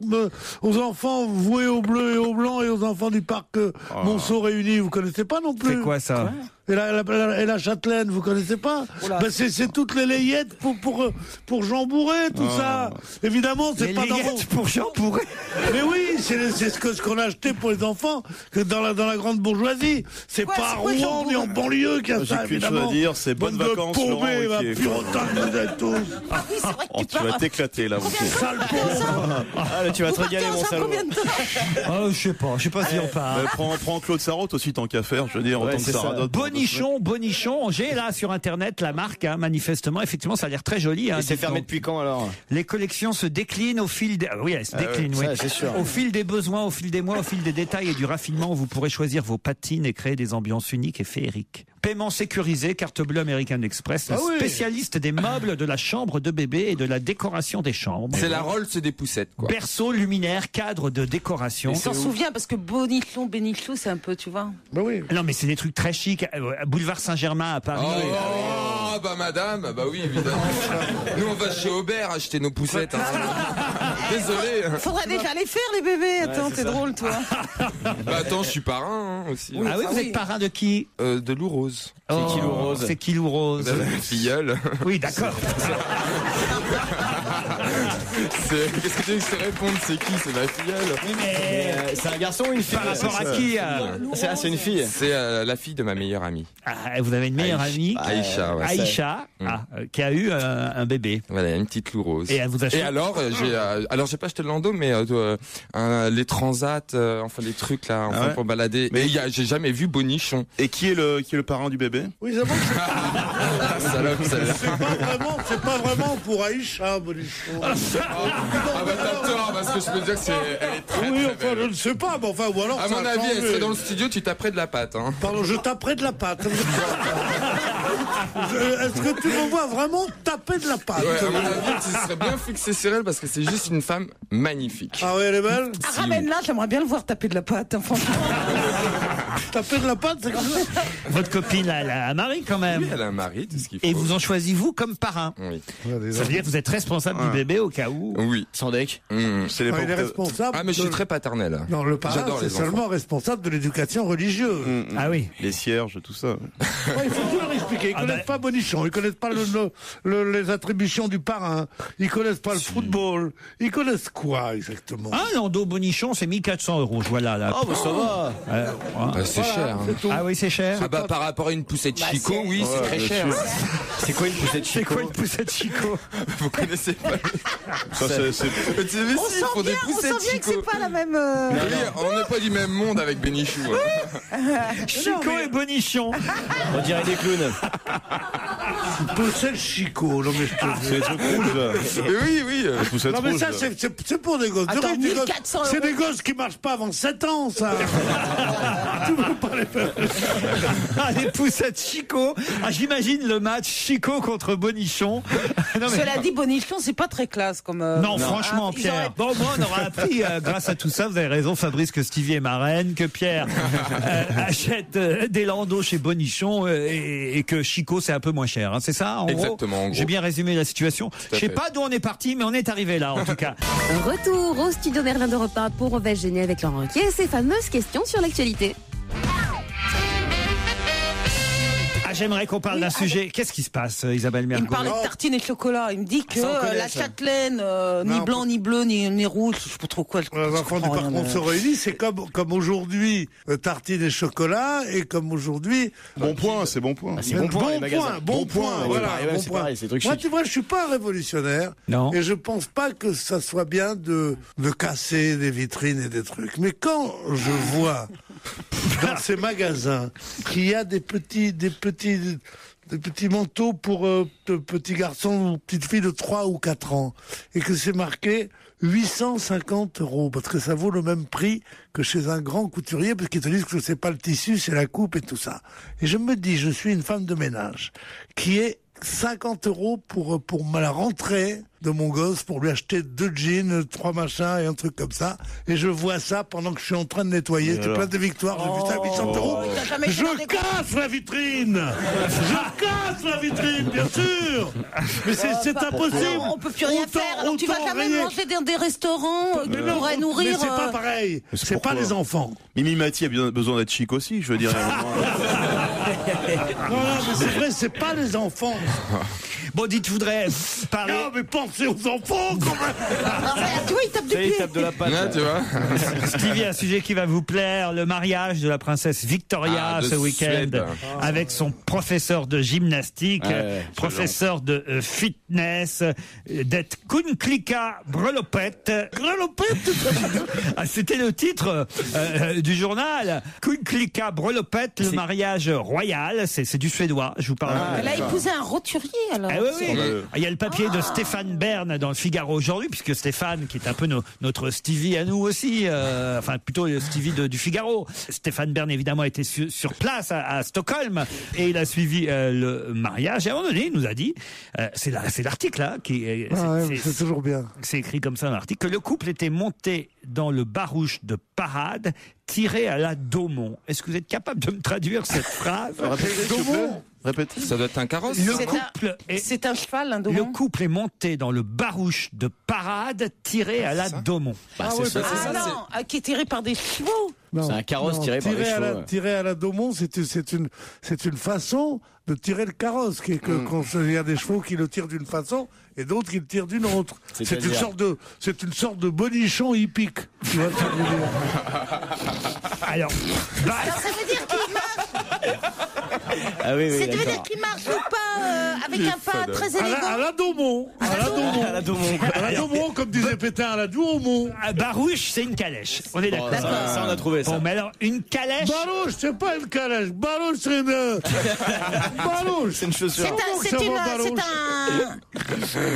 aux enfants voués au bleu et au blanc, et aux enfants du parc Monceau réunis, vous connaissez pas non plus? C'est quoi ça? Et la châtelaine, vous connaissez pas? Ben c'est toutes les layettes pour Jean Bourré, tout ça. Évidemment, c'est pas dans layettes pour Jean Bourré. Mais oui, c'est ce qu'on a acheté pour les enfants que dans la grande bourgeoisie. C'est pas à Rouen ni en banlieue qu'il y a ça, J'ai qu'une chose évidemment. à dire, c'est bonnes Bande de vacances, paumés, Laurent va, Ruquier. purotin que vous êtes tous. Ah oui, c'est vrai que tu Tu vas t'éclater là. Sale pauvre. Ah, là, tu vas te régaler, mon salaud. Combien de temps? Oh, je sais pas si on part. Prends Claude Sarraute aussi, tant qu'à faire, je veux dire, en Ouais, tant que c'est ça. Sarradote. Bonichon, j'ai là sur internet la marque, manifestement, effectivement, ça a l'air très joli. Et c'est fermé depuis quand alors? Les collections se déclinent au fil des... Oui, elles se déclinent, oui. ça, c'est sûr. Au fil des besoins, au fil des mois, au fil des détails et du raffinement, vous pourrez choisir vos patines et créer des ambiances uniques et féeriques. Paiement sécurisé, carte bleue American Express, Ah oui. spécialiste des meubles de la chambre de bébé et de la décoration des chambres. C'est la Rolls des poussettes, quoi. Berceau, luminaire, cadre de décoration. On s'en souvient parce que Bonichon, Bénichou, c'est un peu, tu vois. Ben oui. Non, mais c'est des trucs très chics. Boulevard Saint-Germain à Paris. Oh, bah madame, bah oui, évidemment. Nous, on va chez Aubert acheter nos poussettes. Hein. Désolé. Faudrait déjà les faire, les bébés. Attends, t'es drôle, toi. Bah attends, je suis parrain hein, aussi. Ah oui, vous êtes parrain de qui? De Lou Rose. C'est qui Lou Rose? C'est qui Lou Rose? La filleule. Oui, d'accord. Qu'est-ce que tu veux que je te réponde? C'est qui? C'est ma filleule. C'est un garçon ou une fille? Par rapport à qui? C'est une fille. C'est la fille de ma meilleure amie. Ah, vous avez une meilleure amie, Aïcha, ouais. Aïcha, qui a eu un bébé. Voilà, une petite Lou Rose. Et elle vous a Et alors, j'ai pas acheté le landau, mais les transats, enfin les trucs là, enfin, ouais. pour balader. Mais j'ai jamais vu Bonichon. Et qui est le parrain du bébé? Oui, c'est bon. Salope, C'est pas vraiment pour Aïcha, Bonichon. Ah bah t'as tort, parce que je peux dire que elle est très Oui, très enfin, belle. je ne sais pas, mais enfin, ou alors. À ça mon a avis, elle changé. serait dans le studio, tu taperais de la pâte. Hein. Pardon, je taperai de la pâte. Est-ce que tu me vois vraiment taper de la pâte? Ouais, à mon avis, tu serais bien fixé sur elle parce que c'est juste une femme magnifique. Ah oui, elle est belle? Ah, ramène-la, j'aimerais bien le voir taper de la pâte, hein, franchement. Taper de la pâte, c'est comme ça? Votre copine, elle a un mari quand même. Oui, elle a un mari, tout ce qu'il faut. Et vous en choisi vous comme parrain. Oui. Ça veut dire que vous êtes responsable du bébé au cas où. Oui. Sans deck. C'est Ah, il est responsable. Ah, mais je suis très paternel. Non, le parrain, J'adore c'est les enfants. seulement responsable de l'éducation religieuse. Ah oui. Les cierges, tout ça. Ouais, il faut tout leur expliquer. Ils connaissent pas Bonichon, ils connaissent pas les attributions du parrain, ils connaissent pas le football, ils connaissent quoi exactement? Ah, Landau Bonichon, c'est 1400 €. Voilà, là. Oh, bah ça va. C'est cher. Hein. C'est tout. Ah oui, c'est cher. Ah bah par rapport à une poussette Chico, oui, c'est très cher. C'est quoi une poussette C'est Chico? quoi une poussette Chico? Vous connaissez pas? Ça, c'est. Mais si, ils On font des sent poussettes bien que Chico. c'est pas la même. Oui, on n'est pas du même monde avec Bénichou. Hein. Chico et Bonichon. On dirait des clowns. Poussette Chico, non mais je te C'est des trucs rouges, là. Oui, oui. Les poussettes Non mais rouges, ça là. c'est pour des gosses. Attends, Des gosses- 1400 c'est €. des gosses qui marchent pas avant 7 ans, ça. Tu veux pas les faire. Ah, les poussettes Chico. Ah, j'imagine le match Chico contre Bonichon. Non, mais- Cela dit, Bonichon, c'est pas très classe comme. Non, franchement, Ils Pierre. auraient- Bon, moi, on aura appris, grâce à tout ça, vous avez raison, Fabrice, que Stevie est marraine, que Pierre achète des Landau chez Bonichon et que Chico, c'est un peu moins cher. Hein, c'est ça, en Exactement, en gros. J'ai bien résumé la situation. Je sais fait. pas d'où on est parti, mais on est arrivé là, en tout cas. Retour au studio Merlin d'Europe 1 pour On va se gêner avec Laurent Ruquier et ses fameuses questions sur l'actualité. À j'aimerais qu'on parle d'un sujet. Qu'est-ce qui se passe, Isabelle Il Mergo? me parlait de tartines et chocolat. Il me dit que Ça, on connaît, la ça. châtelaine, ni blanc, ni bleu, ni rouge, je sais pas trop quoi. Les enfants du parcours se réunissent, c'est comme aujourd'hui, tartines et chocolat, et comme aujourd'hui. Bon point, c'est bon point. C'est bon point, les magasins. Bon point, voilà. pareil, ouais, bon c'est point. pareil, c'est des trucs Moi, chics. tu vois, je suis pas un révolutionnaire. Non. Et je pense pas que ça soit bien de casser des vitrines et des trucs. Mais quand je vois dans ces magasins qu'il y a des petits manteaux pour de petits garçons ou petites filles de 3 ou 4 ans, et que c'est marqué 850 €, parce que ça vaut le même prix que chez un grand couturier, parce qu'ils te disent que c'est pas le tissu, c'est la coupe et tout ça. Et je me dis, je suis une femme de ménage qui est 50 € pour la rentrée de mon gosse, pour lui acheter 2 jeans, 3 machins et un truc comme ça. Et je vois ça pendant que je suis en train de nettoyer. C'est place de Victoire, j'ai vu ça à 800 €. Je casse la vitrine. Je casse la vitrine, bien sûr. Mais c'est impossible. On peut plus rien faire. Alors tu vas jamais manger dans des restaurants qui pourraient nourrir. Mais c'est pas pareil. C'est pas les enfants. Mimi Mati a bien besoin d'être chic aussi, je veux dire. Non, mais c'est vrai, c'est pas les enfants. Bon, dites, je voudrais parler. Non, mais pensez aux enfants quand même. Tu vois, il tape du pied. Il tape de la patte. Ouais, tu vois. Stevie, un sujet qui va vous plaire, le mariage de la princesse Victoria de ce week-end Suède. avec son professeur de gymnastique, professeur de fitness, d'être Kunklika Brelopet. Ah, c'était le titre du journal. Kunklika Brelopet, le mariage royal, c'est du suédois, je vous parle. Elle a épousé un roturier alors. Ah oui. Il y a le papier de Stéphane Bern dans le Figaro aujourd'hui, puisque Stéphane, qui est un peu notre Stevie à nous aussi, enfin plutôt le Stevie du Figaro. Stéphane Bern évidemment était sur place à Stockholm et il a suivi le mariage. Et à un moment donné, il nous a dit, c'est l'article là c'est toujours bien. C'est écrit comme ça dans l'article, que le couple était monté dans le barouche de parade tiré à la Daumont. Est-ce que vous êtes capable de me traduire cette phrase? Répétez. Ça doit être un carrosse. C'est un cheval, un Le Daumont. couple est monté dans le barouche de parade tiré à la Daumont. Qui est tiré par des chevaux. C'est un carrosse tiré par des chevaux. Tirer à la Daumont, c'est une façon de tirer le carrosse. Quand il y a des chevaux qui le tirent d'une façon et d'autres qui le tirent d'une autre. C'est une sorte de bonichon hippique. Tu vois ce que je veux dire? Alors, ça veut dire qu'il marche. Ah oui, Ça veut dire qu'il marche ou pas avec un pas très élégant. À la Daumont. À la Daumont, comme disait Pétain, à la Daumont. Barouche, c'est une calèche. On est d'accord. Ça, on a trouvé ça. Bon, mais alors, une calèche. Barouche, c'est pas une calèche. Barouche, c'est une. Barouche. C'est une chaussure.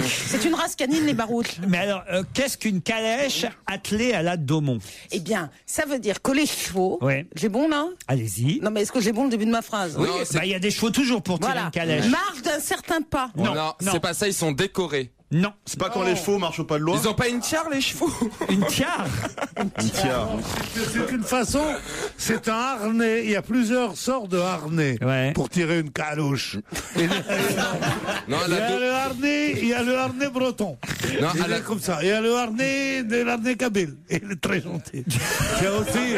C'est une race canine, les barouches. Mais alors, qu'est-ce qu'une calèche attelée à la Daumont? Eh bien, ça veut dire que les chevaux. Ouais. J'ai bon là? Allez-y. Non, mais est-ce que j'ai bon le début de ma phrase? Oui, il y a des chevaux toujours pour tirer une calèche. Marche d'un certain pas. Non, c'est pas ça, ils sont décorés. Non. C'est pas quand les chevaux marchent au pas de loi. Ils ont pas une tiare, les chevaux? Une tiare? C'est une façon, c'est un harnais. Il y a plusieurs sortes de harnais pour tirer une calouche. Il y a le harnais breton. Non, Il est comme ça. Il y a le harnais kabyle. Il est très gentil. Il y a aussi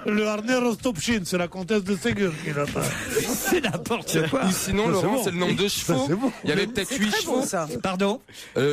le harnais Rostopchine. C'est la comtesse de Ségur qui l'a fait. C'est n'importe quoi. Ou sinon, Laurent, c'est le nombre de chevaux. c'est bon. Il y avait peut-être 8 chevaux. Pardon?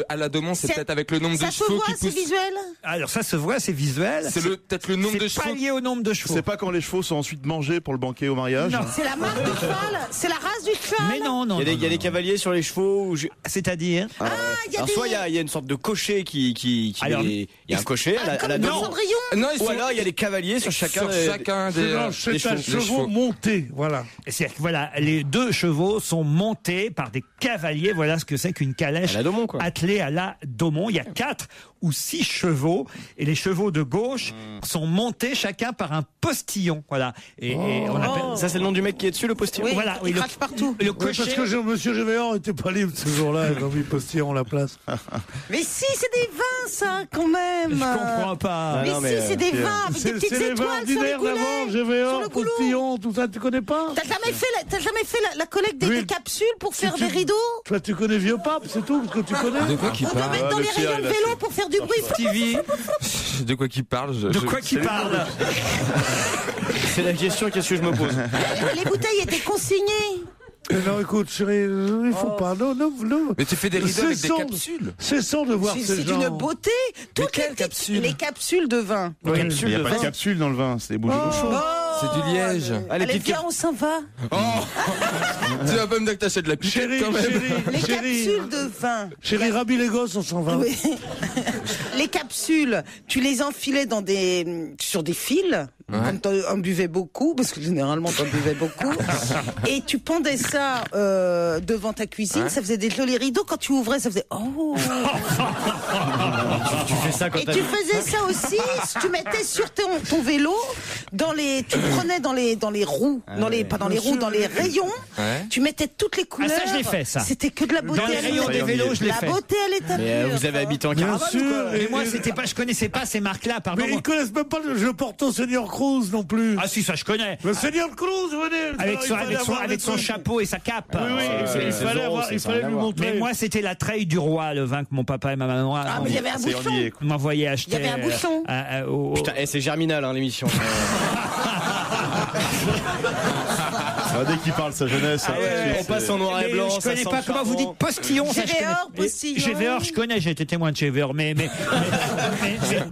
À la Daumont, c'est peut-être avec le nombre de Ça se chevaux voit, qui c'est poussent. visuel. Alors ça se voit, c'est visuel. C'est peut-être le nombre de C'est pas chevaux. lié au nombre de chevaux. C'est pas quand les chevaux sont ensuite mangés pour le banquet au mariage. Non. C'est la marque du cheval. C'est la race du cheval. Mais non. Il y a des cavaliers sur les chevaux. C'est-à-dire? Il y a Alors, des. soit il y a une sorte de cocher qui Alors, il y a un cocher à la Comme dans Daumont. Cendrillon. Non, ils Ou sont alors il y a des cavaliers sur chacun C'est un chevaux monté. Voilà. C'est-à-dire que voilà, les deux chevaux sont montés par des cavaliers. Voilà ce que c'est qu'une calèche À la Daumont, quoi. attelée à la Daumont. Il y a 4 ou 6 chevaux et les chevaux de gauche sont montés chacun par un postillon. Voilà. Et on appelle Ça c'est le nom du mec qui est dessus, le postillon. Oui, Voilà, il le- crache partout. le Oui, cocher. parce que monsieur Gévéant n'était pas libre ce jour-là. Ils ont mis postillon à la place. Mais si, c'est des vins, ça, quand même. Je comprends pas. Mais non, si, mais, c'est des vins avec des petites C'est les vins étoiles sur les ordinaires d'avant, goulets. Sur Gévéant, le goulot. postillon, tout ça, tu connais pas? T'as jamais fait la collecte des Oui. capsules pour faire Tu- des rideaux? Toi, tu connais Vieux Pas? rap, c'est tout ce que tu connais. De quoi qu'il On doit parle mettre dans les rayons de vélo pour faire du bruit. Stevie, De quoi qu'il parle de quoi qu'il parle? C'est la question, qu'est-ce que je me pose? Les bouteilles étaient consignées. Non, écoute, chérie, il faut pas. Non. Mais tu fais des rideaux avec des Cessons- capsules. Cessons de voir C'est ces gens. d'une beauté. Toutes quelles les capsules les capsules de vin. Il n'y a pas de capsule dans le vin, c'est des bougies d'eau chaude. C'est du liège. Allez, viens, on s'en va. Oh Tu vas pas me dire que t'achètes de la piquette Chérie, quand même. Les chérie, capsules de vin. chérie, Rabbi les gosses, on s'en va. Oui. Les capsules, tu les enfilais sur des fils, quand t'en buvais beaucoup, parce que généralement t'en buvais beaucoup, et tu pendais ça devant ta cuisine, ça faisait des jolis rideaux. Quand tu ouvrais, ça faisait oh. Tu fais ça quand Et t'as... tu faisais ça aussi, tu mettais sur ton vélo, tu prenais dans les roues, pas dans les roues, dans les rayons, tu mettais toutes les couleurs. Ah, ça, je l'ai fait, ça. C'était que de la beauté. Dans les rayons des vélos, je l'ai La fait. beauté à l'état Mais pur. vous avez habité en Bien caravane sûr. ou quoi? Mais moi, je connaissais pas ces marques-là, pardon. Mais ils connaissent même pas le Porto Senior Cruz non plus. Ah si, ça je connais. Le Senior Cruz, venez. Avec son chapeau et sa cape. Oui, il fallait lui montrer. Mais moi, c'était la treille du roi, le vin que mon papa et ma maman Ah, mais il y avait un bouchon. m'envoyaient acheter. Il y avait un bouchon. Putain, c'est Germinal, hein, l'émission. Dès qu'il parle de sa jeunesse, On passe en noir et Mais blanc. je connais pas comment vous dites postillon. ça, je connais. Gévéor, postillon. Gévéor, je connais, j'ai été témoin de Gévéor, mais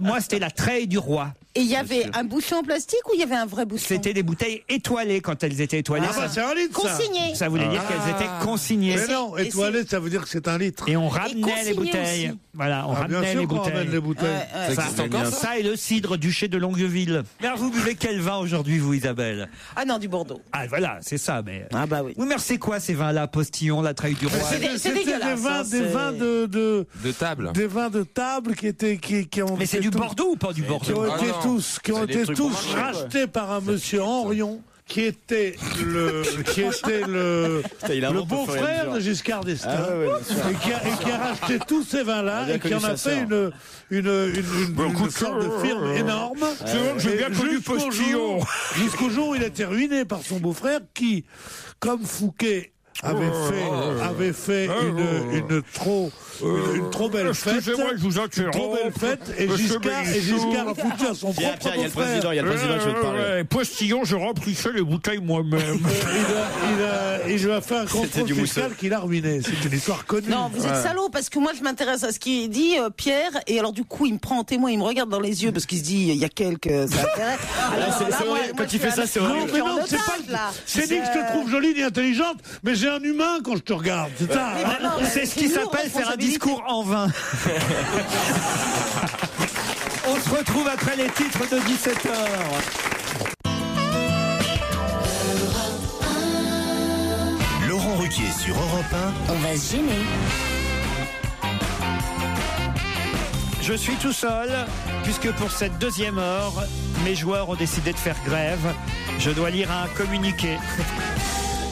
moi, c'était la treille du roi. Et il y avait un bouchon en plastique ou il y avait un vrai bouchon? C'était des bouteilles étoilées quand elles étaient étoilées. Ah bah c'est un litre, ça. Consigné. Ça voulait dire qu'elles étaient consignées. Mais non, étoilé, ça veut dire que c'est un litre. Et on ramenait consigné les bouteilles. aussi. Voilà, on Ah, bien ramenait sûr les qu'on ramène bouteilles. les bouteilles. Ça existe encore, ça Ça et le cidre duché de Longueville. Alors vous buvez quel vin aujourd'hui, vous, Isabelle? Ah non, du Bordeaux. Ah voilà, c'est ça. Mais Ah bah oui. vous merci quoi ces vins-là, postillon, la treille du roi? C'est dégueulasse. Des vins de table. des vins de table qui ont Mais c'est été du tous- Bordeaux ou pas du qui Bordeaux? ont Ah été non. tous qui ont C'est des été trucs tous pour manger, quoi. rachetés par un monsieur Henrion qui était le il a un le mot pour faire beau-frère une de Giscard d'Estaing Ah ouais, bien sûr. et qui a racheté tous ces vins-là On a bien et qui en connu a sa fait sœur. une sorte de firme énorme. j'ai bien Et connu jusqu'au Postillon. jusqu'au jour où il a été ruiné par son beau-frère qui, comme Fouquet, avait fait une trop belle fête. Excusez-moi, je vous Une interromps. trop belle fête et Monsieur Giscard a foutu à son Pierre, propre il y a le beau-frère. président, qui veut te parler. Postillon, je remplissais les bouteilles moi-même. Il lui a fait un C'était contrôle du fiscal mousseux. qu'il a ruiné. C'est une histoire connue. Non, vous êtes salaud parce que moi je m'intéresse à ce qu'il dit, Pierre, et alors du coup il me prend en témoin, il me regarde dans les yeux parce qu'il se dit il y a quelques intérêts. Alors, c'est là, moi, horrible. moi, Quand je il fait suis ça, un- c'est je horrible. suis Non, mais en non, c'est otage, pas. là. C'est dit que je te trouve jolie ni intelligente, mais j'ai un humain quand je te regarde. C'est ça. Mais non, mais C'est ce qui une lourde s'appelle faire un responsabilité. discours en vain. On se retrouve après les titres de 17h. Laurent Ruquier sur Europe On va se gêner. Je suis tout seul, puisque pour cette deuxième heure, mes joueurs ont décidé de faire grève. Je dois lire un communiqué.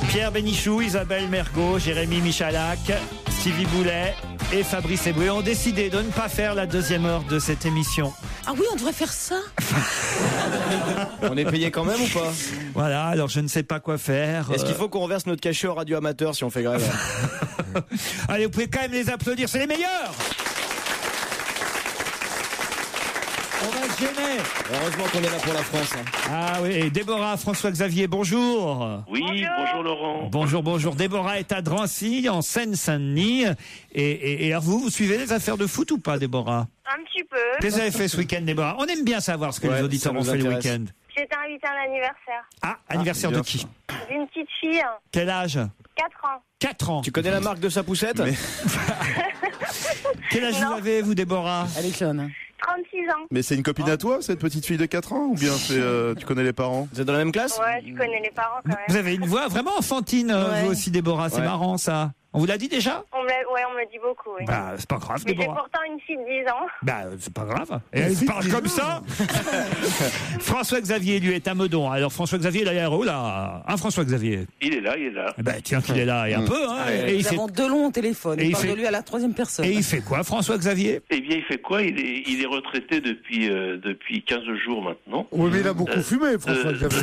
Pierre Bénichou, Isabelle Mergot, Jérémy Michalak, Stevie Boulet et Fabrice Eboué ont décidé de ne pas faire la deuxième heure de cette émission. Ah oui, on devrait faire ça. On est payé quand même ou pas? Voilà, alors je ne sais pas quoi faire. Est-ce qu'il faut qu'on reverse notre cachet au radio amateur si on fait grève? Allez, vous pouvez quand même les applaudir, c'est les meilleurs. On va se gêner. Heureusement qu'on est là pour la France. Hein. Ah oui, et Déborah, François-Xavier, bonjour. Oui, bonjour Laurent. Bonjour, bonjour. Déborah est à Drancy, en Seine-Saint-Denis. Et alors vous suivez les affaires de foot ou pas, Déborah? Un petit peu. Qu'est-ce que vous avez fait ce week-end, Déborah? On aime bien savoir ce que Ouais, les auditeurs ça ont nous fait le intéresse. week-end. J'étais invitée à un anniversaire Ah, anniversaire de qui? d'une petite fille, Quel âge? 4 ans. 4 ans. Tu connais la marque de sa poussette? Quel âge vous avez, vous, Déborah? Elle est jeune. 36 ans. Mais c'est une copine à toi, cette petite fille de 4 ans? Ou bien tu connais les parents? Vous êtes dans la même classe? Ouais, tu connais les parents quand Vous même. avez une voix vraiment enfantine, Ouais. vous aussi, Déborah. C'est Ouais. marrant, ça. On vous l'a dit déjà? On me le dit beaucoup, oui. Bah, c'est pas grave, Mais j'ai Déborah. pourtant une fille de 10 ans. Bah, c'est pas grave. Et elle parle comme ça? François-Xavier, lui, est à Meudon. Alors, François-Xavier, il a l'air où, là? Hein, François-Xavier? Il est là, il est là. Eh ben, tiens qu'il est là, et un peu, hein. Et il Nous fait... avons Delon au téléphone. Et Il il parle fait- de lui à la troisième personne. Et il fait quoi, François-Xavier? Eh bien, il fait quoi? Il est retraité depuis 15 jours maintenant. Oui, mais il a beaucoup fumé, François-Xavier.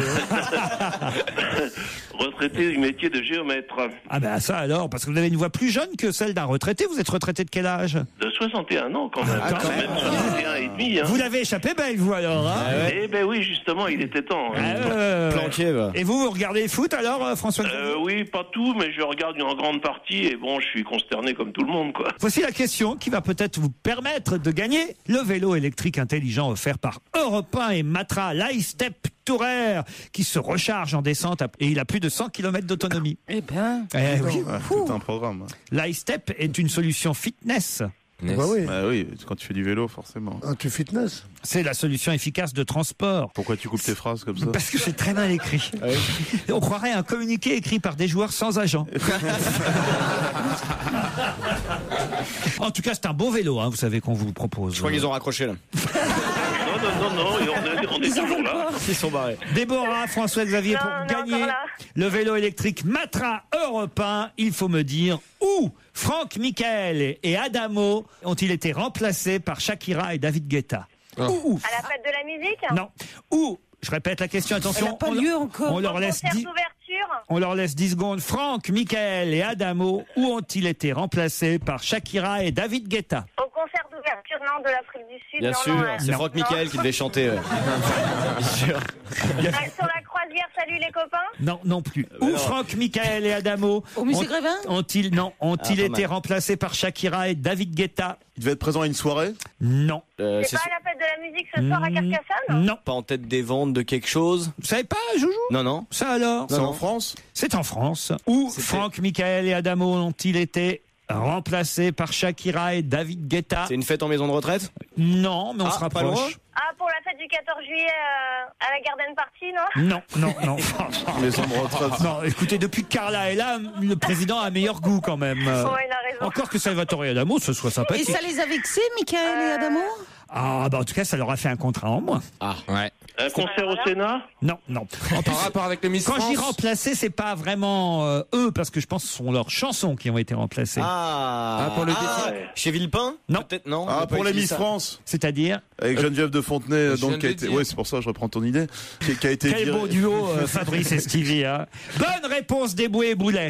Retraité du métier de géomètre. Ah ben ça alors, parce que vous avez une voix plus jeune que celle d'un retraité. Vous êtes retraité de quel âge? De 61 ans quand même. quand même 61 et demi. Hein. Vous l'avez échappé belle, vous alors, hein? Eh ben oui, justement, il était temps. Hein. Planqué, va. Et vous regardez le foot alors, François? Oui, pas tout, mais je regarde en grande partie et bon, je suis consterné comme tout le monde, quoi. Voici la question qui va peut-être vous permettre de gagner le vélo électrique intelligent offert par Europe 1 et Matra, l'iStep Tourer, qui se recharge en descente et il a plus de 100 km d'autonomie. Eh ben. Oui. C'est un programme. l'iStep est une solution fitness. Bah oui. Bah oui, quand tu fais du vélo, forcément. Ah, tu fitness. C'est la solution efficace de transport. Pourquoi tu coupes tes phrases comme ça? Parce que c'est très mal écrit. On croirait un communiqué écrit par des joueurs sans agent. En tout cas, c'est un beau vélo, hein, vous savez, qu'on vous propose. Je crois qu'ils ont raccroché là. Non, on est toujours là. Ils sont barrés. Déborah, François-Xavier, Non, pour non, gagner encore là. le vélo électrique Matra Europe 1, il faut me dire où Franck Michael et Adamo ont-ils été remplacés par Shakira et David Guetta? Où? À la fête de la musique? Non. Où? Je répète la question, attention. Elle n'a pas lieu encore. On leur Au laisse concert 10 d'ouverture? on leur laisse 10 secondes. Franck, Michael et Adamo, où ont-ils été remplacés par Shakira et David Guetta? Au concert d'ouverture, non, de l'Afrique du Sud? Bien non, sûr, non, c'est non. Franck Non. Michael qui devait chanter. Bien sûr. Sur la croisière, salut les copains? Non, non plus. Où non. Franck, Michael et Adamo Au musée Grévin? ont-ils pas été mal. remplacés par Shakira et David Guetta? Il devait être présent à une soirée? Non. C'est pas à la fête de la musique ce soir à Carcassonne? Non. Pas en tête des ventes de quelque chose? Vous savez pas, Joujou? Non, non. Ça alors? C'est en France? C'est en France. Où Franck, Michael et Adamo ont-ils été remplacés par Shakira et David Guetta? C'est une fête en maison de retraite? Non, mais on se pas loin. rapproche. Ah, pour la fête du 14 juillet à la Garden Party, non? Non. Maison de retraite. Non, écoutez, depuis que Carla est là, le président a meilleur goût quand même. il a raison. Encore que Salvatore et Adamo, ce soit Et sympathique. ça les a vexés, Michael et Adamo? Ah, bah en tout cas, ça leur a fait un contrat en moins. Ah. Ouais. Un concert au Sénat? Non. En plus, En rapport avec les Miss quand j'y France. remplaçais, c'est pas vraiment eux, parce que je pense que ce sont leurs chansons qui ont été remplacées. Ah, pour le défi. Chez Villepin? Non. Peut-être non. Ah, on a pas pour les utilisé Miss ça. France? C'est-à-dire Avec Geneviève de Fontenay, Je donc, viens qui a de été. le dire. Ouais, c'est pour ça, je reprends ton idée. Qui a été quel virée. beau duo, Fabrice et Stevie. Hein. Bonne réponse des Bouets et Boulets.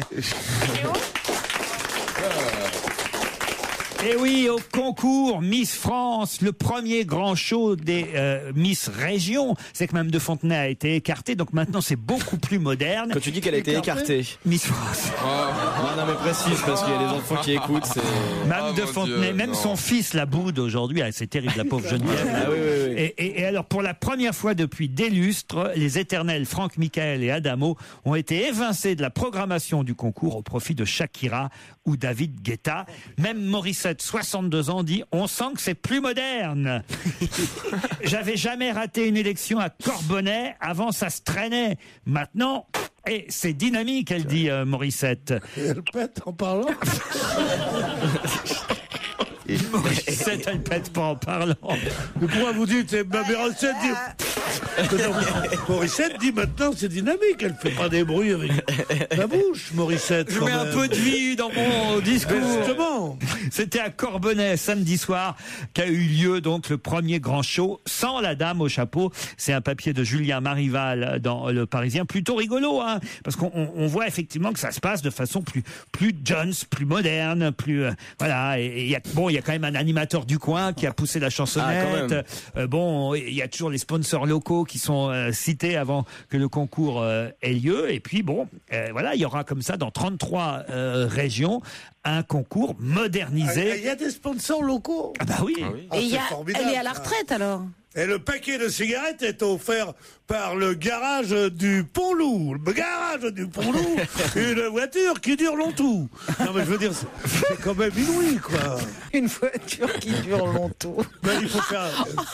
Et oui, au concours Miss France, le premier grand show des Miss Région, c'est que Mme de Fontenay a été écartée, donc maintenant c'est beaucoup plus moderne. Quand tu dis qu'elle a été écartée. Miss France. Non, mais précise, parce qu'il y a des enfants qui écoutent. C'est... Mme Ah, de mon Fontenay, Dieu, même non. son fils la boude aujourd'hui. Ah, c'est terrible, la pauvre Geneviève. Ah oui. Et alors, pour la première fois depuis des lustres, les éternels Franck Michael et Adamo ont été évincés de la programmation du concours au profit de Shakira ou David Guetta. Même Morissette, 62 ans, dit « On sent que c'est plus moderne ». J'avais jamais raté une élection à Corbonnet. Avant, ça se traînait. Maintenant, et c'est dynamique, elle dit Morissette. Et elle pète en parlant. Morissette, elle pète pas en parlant. Mais pourquoi vous dites, Morissette dit... Morissette dit maintenant c'est dynamique, elle fait pas des bruits avec la bouche, Morissette. Je quand mets un même. peu de vie dans mon discours. Justement. C'était à Corbonnet samedi soir qu'a eu lieu donc le premier grand show sans la dame au chapeau. C'est un papier de Julien Marival dans Le Parisien, plutôt rigolo, hein, parce qu'on voit effectivement que ça se passe de façon plus Jones, plus moderne, plus voilà. Et il y a quand même un animateur du coin qui a poussé la chansonnette. Bon, il y a toujours les sponsors locaux qui sont cités avant que le concours ait lieu. Et puis bon, voilà, il y aura comme ça dans 33 régions un concours modernisé. Il y a des sponsors locaux. Ah bah oui. Ah, Et il y c'est a, formidable, elle est à la ça. retraite alors? Et le paquet de cigarettes est offert par le garage du Pont-Loup. Le garage du Pont-Loup, une voiture qui dure longtemps. Non mais je veux dire, c'est quand même inouï, quoi. Une voiture qui dure longtemps. Mais il faut faire...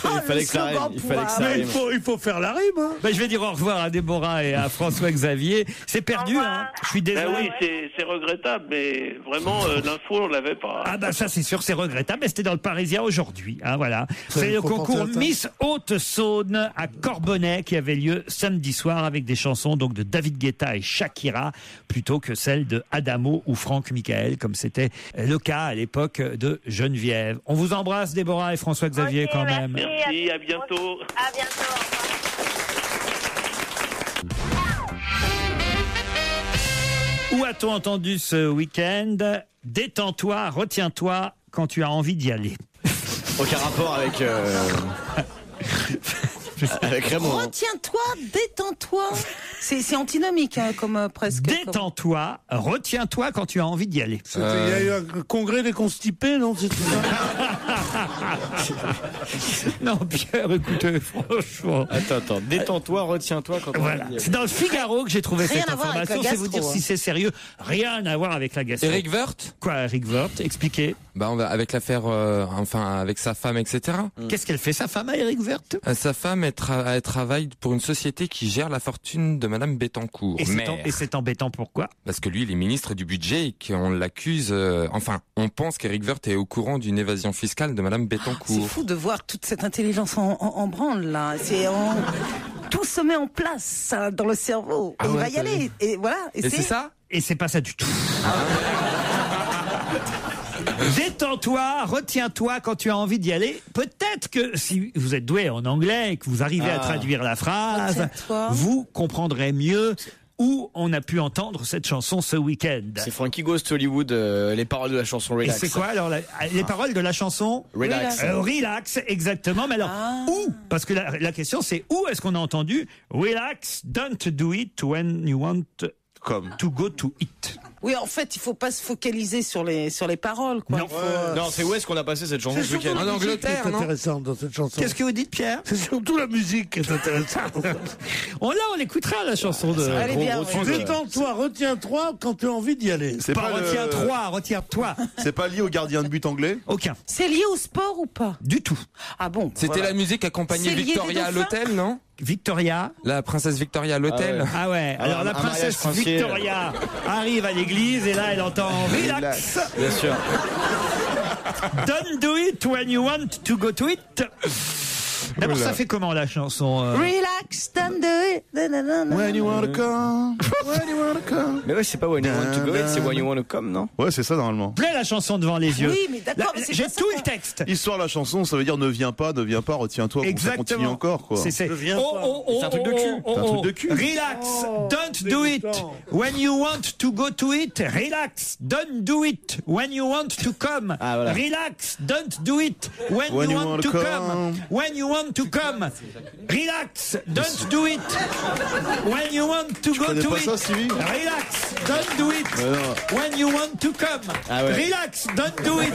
Il fallait que ça arrive. Mais il faut faire la rime. Hein. Bah, je vais dire au revoir à Déborah et à François-Xavier. C'est perdu, hein. Je suis désolé. Ben oui, c'est regrettable, mais vraiment, l'info, on l'avait pas. Ah bah ça c'est sûr, c'est regrettable, mais c'était dans le Parisien aujourd'hui, hein, voilà. C'est le faut concours penser à ça. Miss Miss Haute-Saône à Corbonnais qui avait lieu samedi soir avec des chansons donc de David Guetta et Shakira plutôt que celles de Adamo ou Franck Michael comme c'était le cas à l'époque de Geneviève. On vous embrasse Déborah et François-Xavier quand même. Merci, à bientôt. À bientôt. Où a-t-on entendu ce week-end? Détends-toi, retiens-toi quand tu as envie d'y aller. Aucun rapport avec avec Raymond. Retiens-toi, détends-toi. C'est antinomique, hein, comme presque. Détends-toi, retiens-toi quand tu as envie d'y aller. Il y a eu un congrès des constipés, non? C'est tout ça. Non, Pierre, écoutez, franchement. Attends, détends-toi, retiens-toi quand on Voilà. va dire. C'est dans le Figaro que j'ai trouvé Rien cette à voir avec information. la C'est vous dire gastro, si c'est sérieux. Rien à voir avec la gastro. Eric Woerth? Quoi, Eric Woerth? Expliquez. Bah, avec l'affaire, avec sa femme, etc. Qu'est-ce qu'elle fait, sa femme, à Eric Woerth? Sa femme, elle travaille pour une société qui gère la fortune de Madame Bettencourt. Et c'est embêtant, pourquoi? Parce que lui, il est ministre du budget et qu'on l'accuse, on pense qu'Eric Woerth est au courant d'une évasion fiscale de Madame Bettencourt. C'est fou de voir toute cette intelligence en branle, là. Tout se met en place ça, dans le cerveau. Et il va y aller. Et voilà. Et c'est ça? Et c'est pas ça du tout. Détends-toi, retiens-toi quand tu as envie d'y aller. Peut-être que si vous êtes doué en anglais et que vous arrivez à traduire la phrase, Retiens-toi. vous comprendrez mieux où on a pu entendre cette chanson ce week-end. C'est Frankie Goes to Hollywood, les paroles de la chanson Et Relax. c'est quoi alors les paroles de la chanson? Relax. Relax, exactement. Mais alors, où? Parce que la question c'est où est-ce qu'on a entendu Relax, don't do it when you want to go to it. Oui, en fait, il faut pas se focaliser sur les paroles, quoi. Non. Non, c'est où est-ce qu'on a passé cette chanson C'est ce surtout week-end? la En musique Angleterre, qui est non? intéressante dans cette chanson. Qu'est-ce que vous dites, Pierre? C'est surtout la musique qui est intéressante. On l'écoutera la chanson de. Allez, bien, gros oui. Détends-toi, retiens-toi quand tu as envie d'y aller. C'est Pas retiens-toi. C'est pas lié au gardien de but anglais? Aucun. C'est lié au sport ou pas? Du tout. Ah bon? C'était voilà. la musique accompagnée C'est lié Victoria à des dauphins l'hôtel, non? Victoria. La princesse Victoria à l'hôtel. Ah ouais. Alors la un mariage princesse princier. Victoria arrive à l'église et là elle entend relax. Bien sûr. Don't do it when you want to go to it. D'abord, ça fait comment la chanson Relax, don't do it. When you wanna come, when you wanna come. Mais ouais, c'est pas when you want to go, c'est when you want to come, non? Ouais, c'est ça normalement. Plaît la chanson devant les yeux. Oui, mais d'accord, mais c'est J'ai pas ça, tout quoi. le texte. Histoire de la chanson, ça veut dire ne viens pas, retiens-toi, pour que ça continue Exactement. encore, quoi. C'est Je viens pas. C'est un truc de cul. C'est un truc de cul. Relax, don't do it dégoûtant. when you want to go to it. Relax, don't do it when you want to come. Ah, voilà. Relax, don't do it when you want to come. When you want to come. Relax, don't do it when you want to go connais to pas it. ça, Sylvie? Relax, don't do it when you want to come. Ah ouais. Relax, don't do it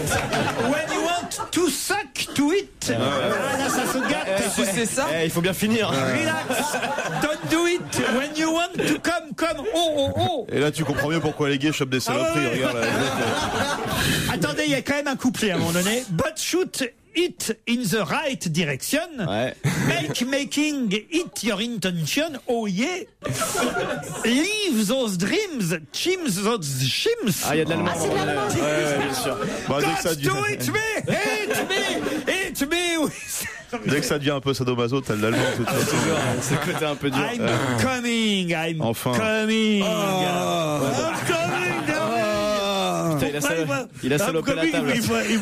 when you want to suck to it. Ah, là, ça se gâte. C'est ça? Eh, il faut bien finir. Relax, don't do it when you want to come. Oh. Et là, tu comprends mieux pourquoi les gays chopent des saloperies. Regarde, là, les mecs, Attendez, il y a quand même un couplet à un moment donné. But shoot it in the right direction. Ouais. Making it your intention. Oh yeah. Leave those dreams. Chims those chims. Ah, il y a de l'allemand. c'est de l'allemand. Ouais, bien sûr. bah, dès que ça Got devient- to hit me. Hit me. Dès que ça devient un peu sadomaso, t'as de l'allemand tout de suite. C'est le côté un peu dur. I'm coming. I'm Enfin. coming. Il a salopé la table. Il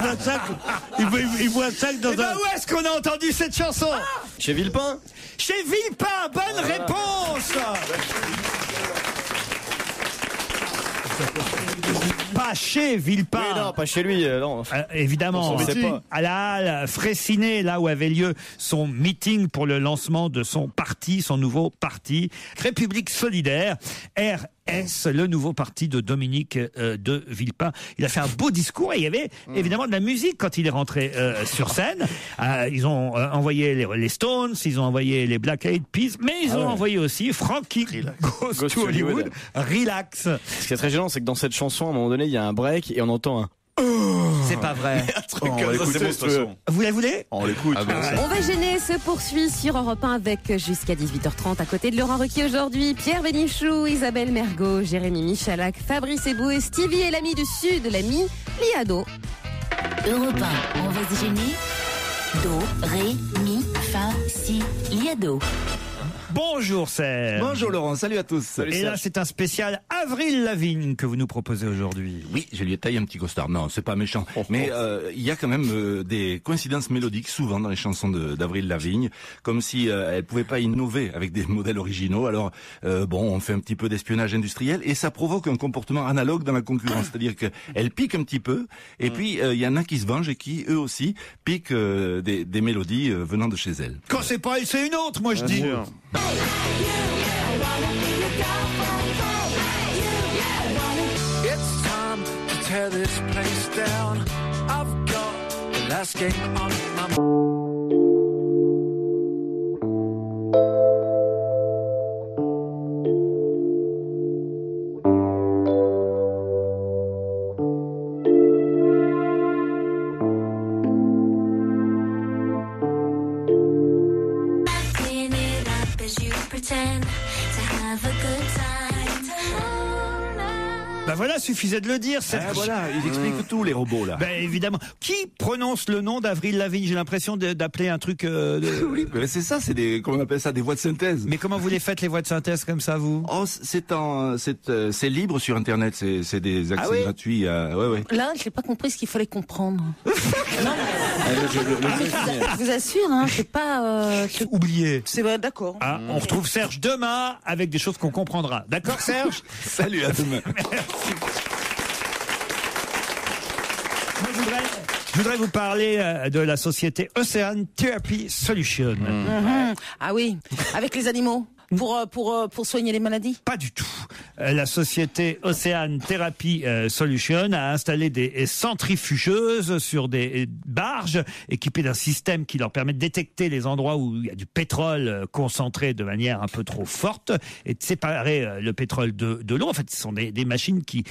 voit ça dans Eh ben, un... où est-ce qu'on a entendu cette chanson? Chez Villepin? Chez Villepin, bonne réponse. Pas chez Villepin. Oui, non, pas chez lui, non. Évidemment, On s'en sait pas. à la Halle Fraissinet, là où avait lieu son meeting pour le lancement de son parti, son nouveau parti, République Solidaire, RS, le nouveau parti de Dominique de Villepin. Il a fait un beau discours et il y avait évidemment de la musique quand il est rentré sur scène. Ils ont envoyé les Stones, ils ont envoyé les Black Eyed Peas, mais ils ont envoyé aussi Frankie Goes to Hollywood. Relax. Ce qui est très gênant, c'est que dans cette chanson, à un moment donné, il y a un break et on entend un. C'est pas vrai. On va l'écouter de toute façon. Vous la voulez? On l'écoute. On va gêner se poursuit sur Europe 1 avec jusqu'à 18h30 à côté de Laurent Ruquier aujourd'hui, Pierre Bénichou, Isabelle Mergo, Jérémy Michalak, Fabrice Eboué et Stevie et l'ami du Sud, l'ami Liado. Europe 1, on va se gêner. Do, ré, mi, Faciliado. Bonjour Serge. Bonjour Laurent, salut à tous. Et là, c'est un spécial Avril Lavigne que vous nous proposez aujourd'hui. Oui, je lui ai taillé un petit costard. Non, c'est pas méchant. Mais il y a quand même des coïncidences mélodiques souvent dans les chansons d'Avril Lavigne, comme si elle pouvait pas innover avec des modèles originaux. Alors on fait un petit peu d'espionnage industriel et ça provoque un comportement analogue dans la concurrence, c'est-à-dire qu'elle pique un petit peu et puis il y en a qui se vengent et qui eux aussi piquent des mélodies venant de chez elle. Quand c'est pas elle, c'est une autre, moi je dis. It's time to tear this place down. I've got the last game on my Ben voilà, suffisait de le dire. Ah, voilà, ils expliquent tout, les robots, là. Ben évidemment. Qui prononce le nom d'Avril Lavigne? J'ai l'impression d'appeler un truc... Oui, ben c'est ça, c'est comment on appelle ça, des voix de synthèse. Mais comment vous les faites, les voix de synthèse, comme ça, vous? Oh, c'est libre sur Internet, c'est des accès gratuits. Ouais. Là, je n'ai pas compris ce qu'il fallait comprendre. Non, je vous assure, hein, c'est pas... Oublié. C'est vrai, d'accord. Ah, on retrouve Serge demain avec des choses qu'on comprendra. D'accord, Serge? Salut, à demain. Moi, je voudrais vous parler de la société Ocean Therapy Solution. Ah oui, avec les animaux pour soigner les maladies? Pas du tout. La société Ocean Therapy Solution a installé des centrifugeuses sur des barges équipées d'un système qui leur permet de détecter les endroits où il y a du pétrole concentré de manière un peu trop forte et de séparer le pétrole de l'eau. En fait, ce sont des machines qui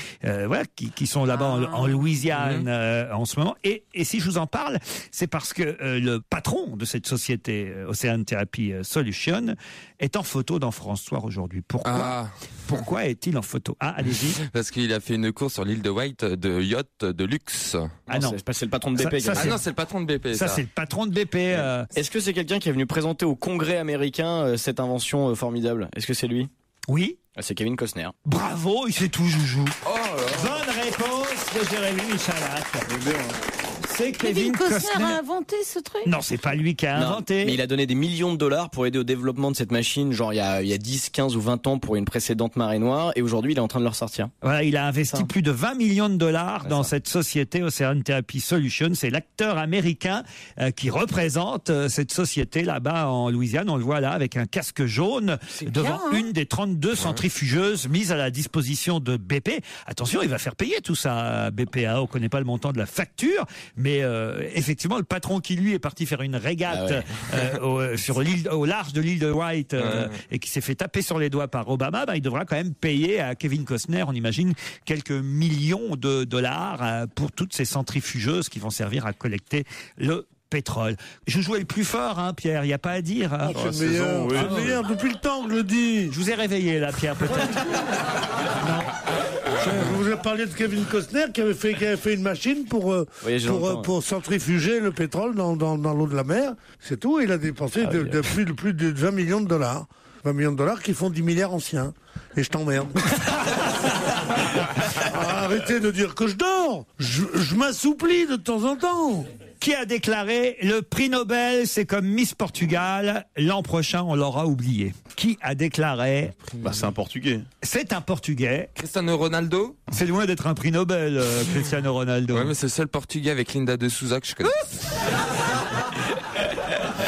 sont là-bas en Louisiane en ce moment. Et si je vous en parle, c'est parce que le patron de cette société Ocean Therapy Solution est en photo dans France Soir aujourd'hui. Pourquoi est-il en photo? Ah, allez-y. Parce qu'il a fait une course sur l'île de White de yacht de luxe. Ah non, c'est le patron de BP. C'est le patron de BP. Ça, c'est le patron de BP. Est-ce que c'est quelqu'un qui est venu présenter au Congrès américain cette invention formidable? Est-ce que c'est lui? Oui. C'est Kevin Costner. Bravo, il sait tout, Joujou. Bonne réponse de Jérémy Michalak. C'est Kevin Costner a inventé ce truc? Non, c'est pas lui qui a inventé. Mais il a donné des millions de dollars pour aider au développement de cette machine, genre il y a 10, 15 ou 20 ans pour une précédente marée noire, et aujourd'hui il est en train de le ressortir. Voilà, il a investi plus de 20 millions de dollars dans cette société Ocean Therapy Solution. C'est l'acteur américain qui représente cette société là-bas en Louisiane. On le voit là avec un casque jaune devant une des 32 centrifugeuses mises à la disposition de BP. Attention, il va faire payer tout ça, BP. On connaît pas le montant de la facture, mais effectivement, le patron qui lui est parti faire une régate au large de l'île de White et qui s'est fait taper sur les doigts par Obama, il devra quand même payer à Kevin Costner, on imagine, quelques millions de dollars pour toutes ces centrifugeuses qui vont servir à collecter le pétrole. Je jouais le plus fort, Pierre, il n'y a pas à dire. C'est le meilleur depuis le temps que je le dis. Je vous ai réveillé là, Pierre, peut-être. Non. Je vous ai parlé de Kevin Costner qui avait fait une machine pour centrifuger le pétrole dans l'eau de la mer. C'est tout. Il a dépensé plus de 20 millions de dollars. 20 millions de dollars qui font 10 milliards anciens. Et je t'emmerde. Arrêtez de dire que je dors. Je m'assouplis de temps en temps. Qui a déclaré le prix Nobel, c'est comme Miss Portugal, l'an prochain on l'aura oublié. Qui a déclaré? C'est un Portugais. C'est un Portugais. Cristiano Ronaldo? C'est loin d'être un prix Nobel, Cristiano Ronaldo. Ouais, mais c'est le seul Portugais avec Linda de Souza que je connais.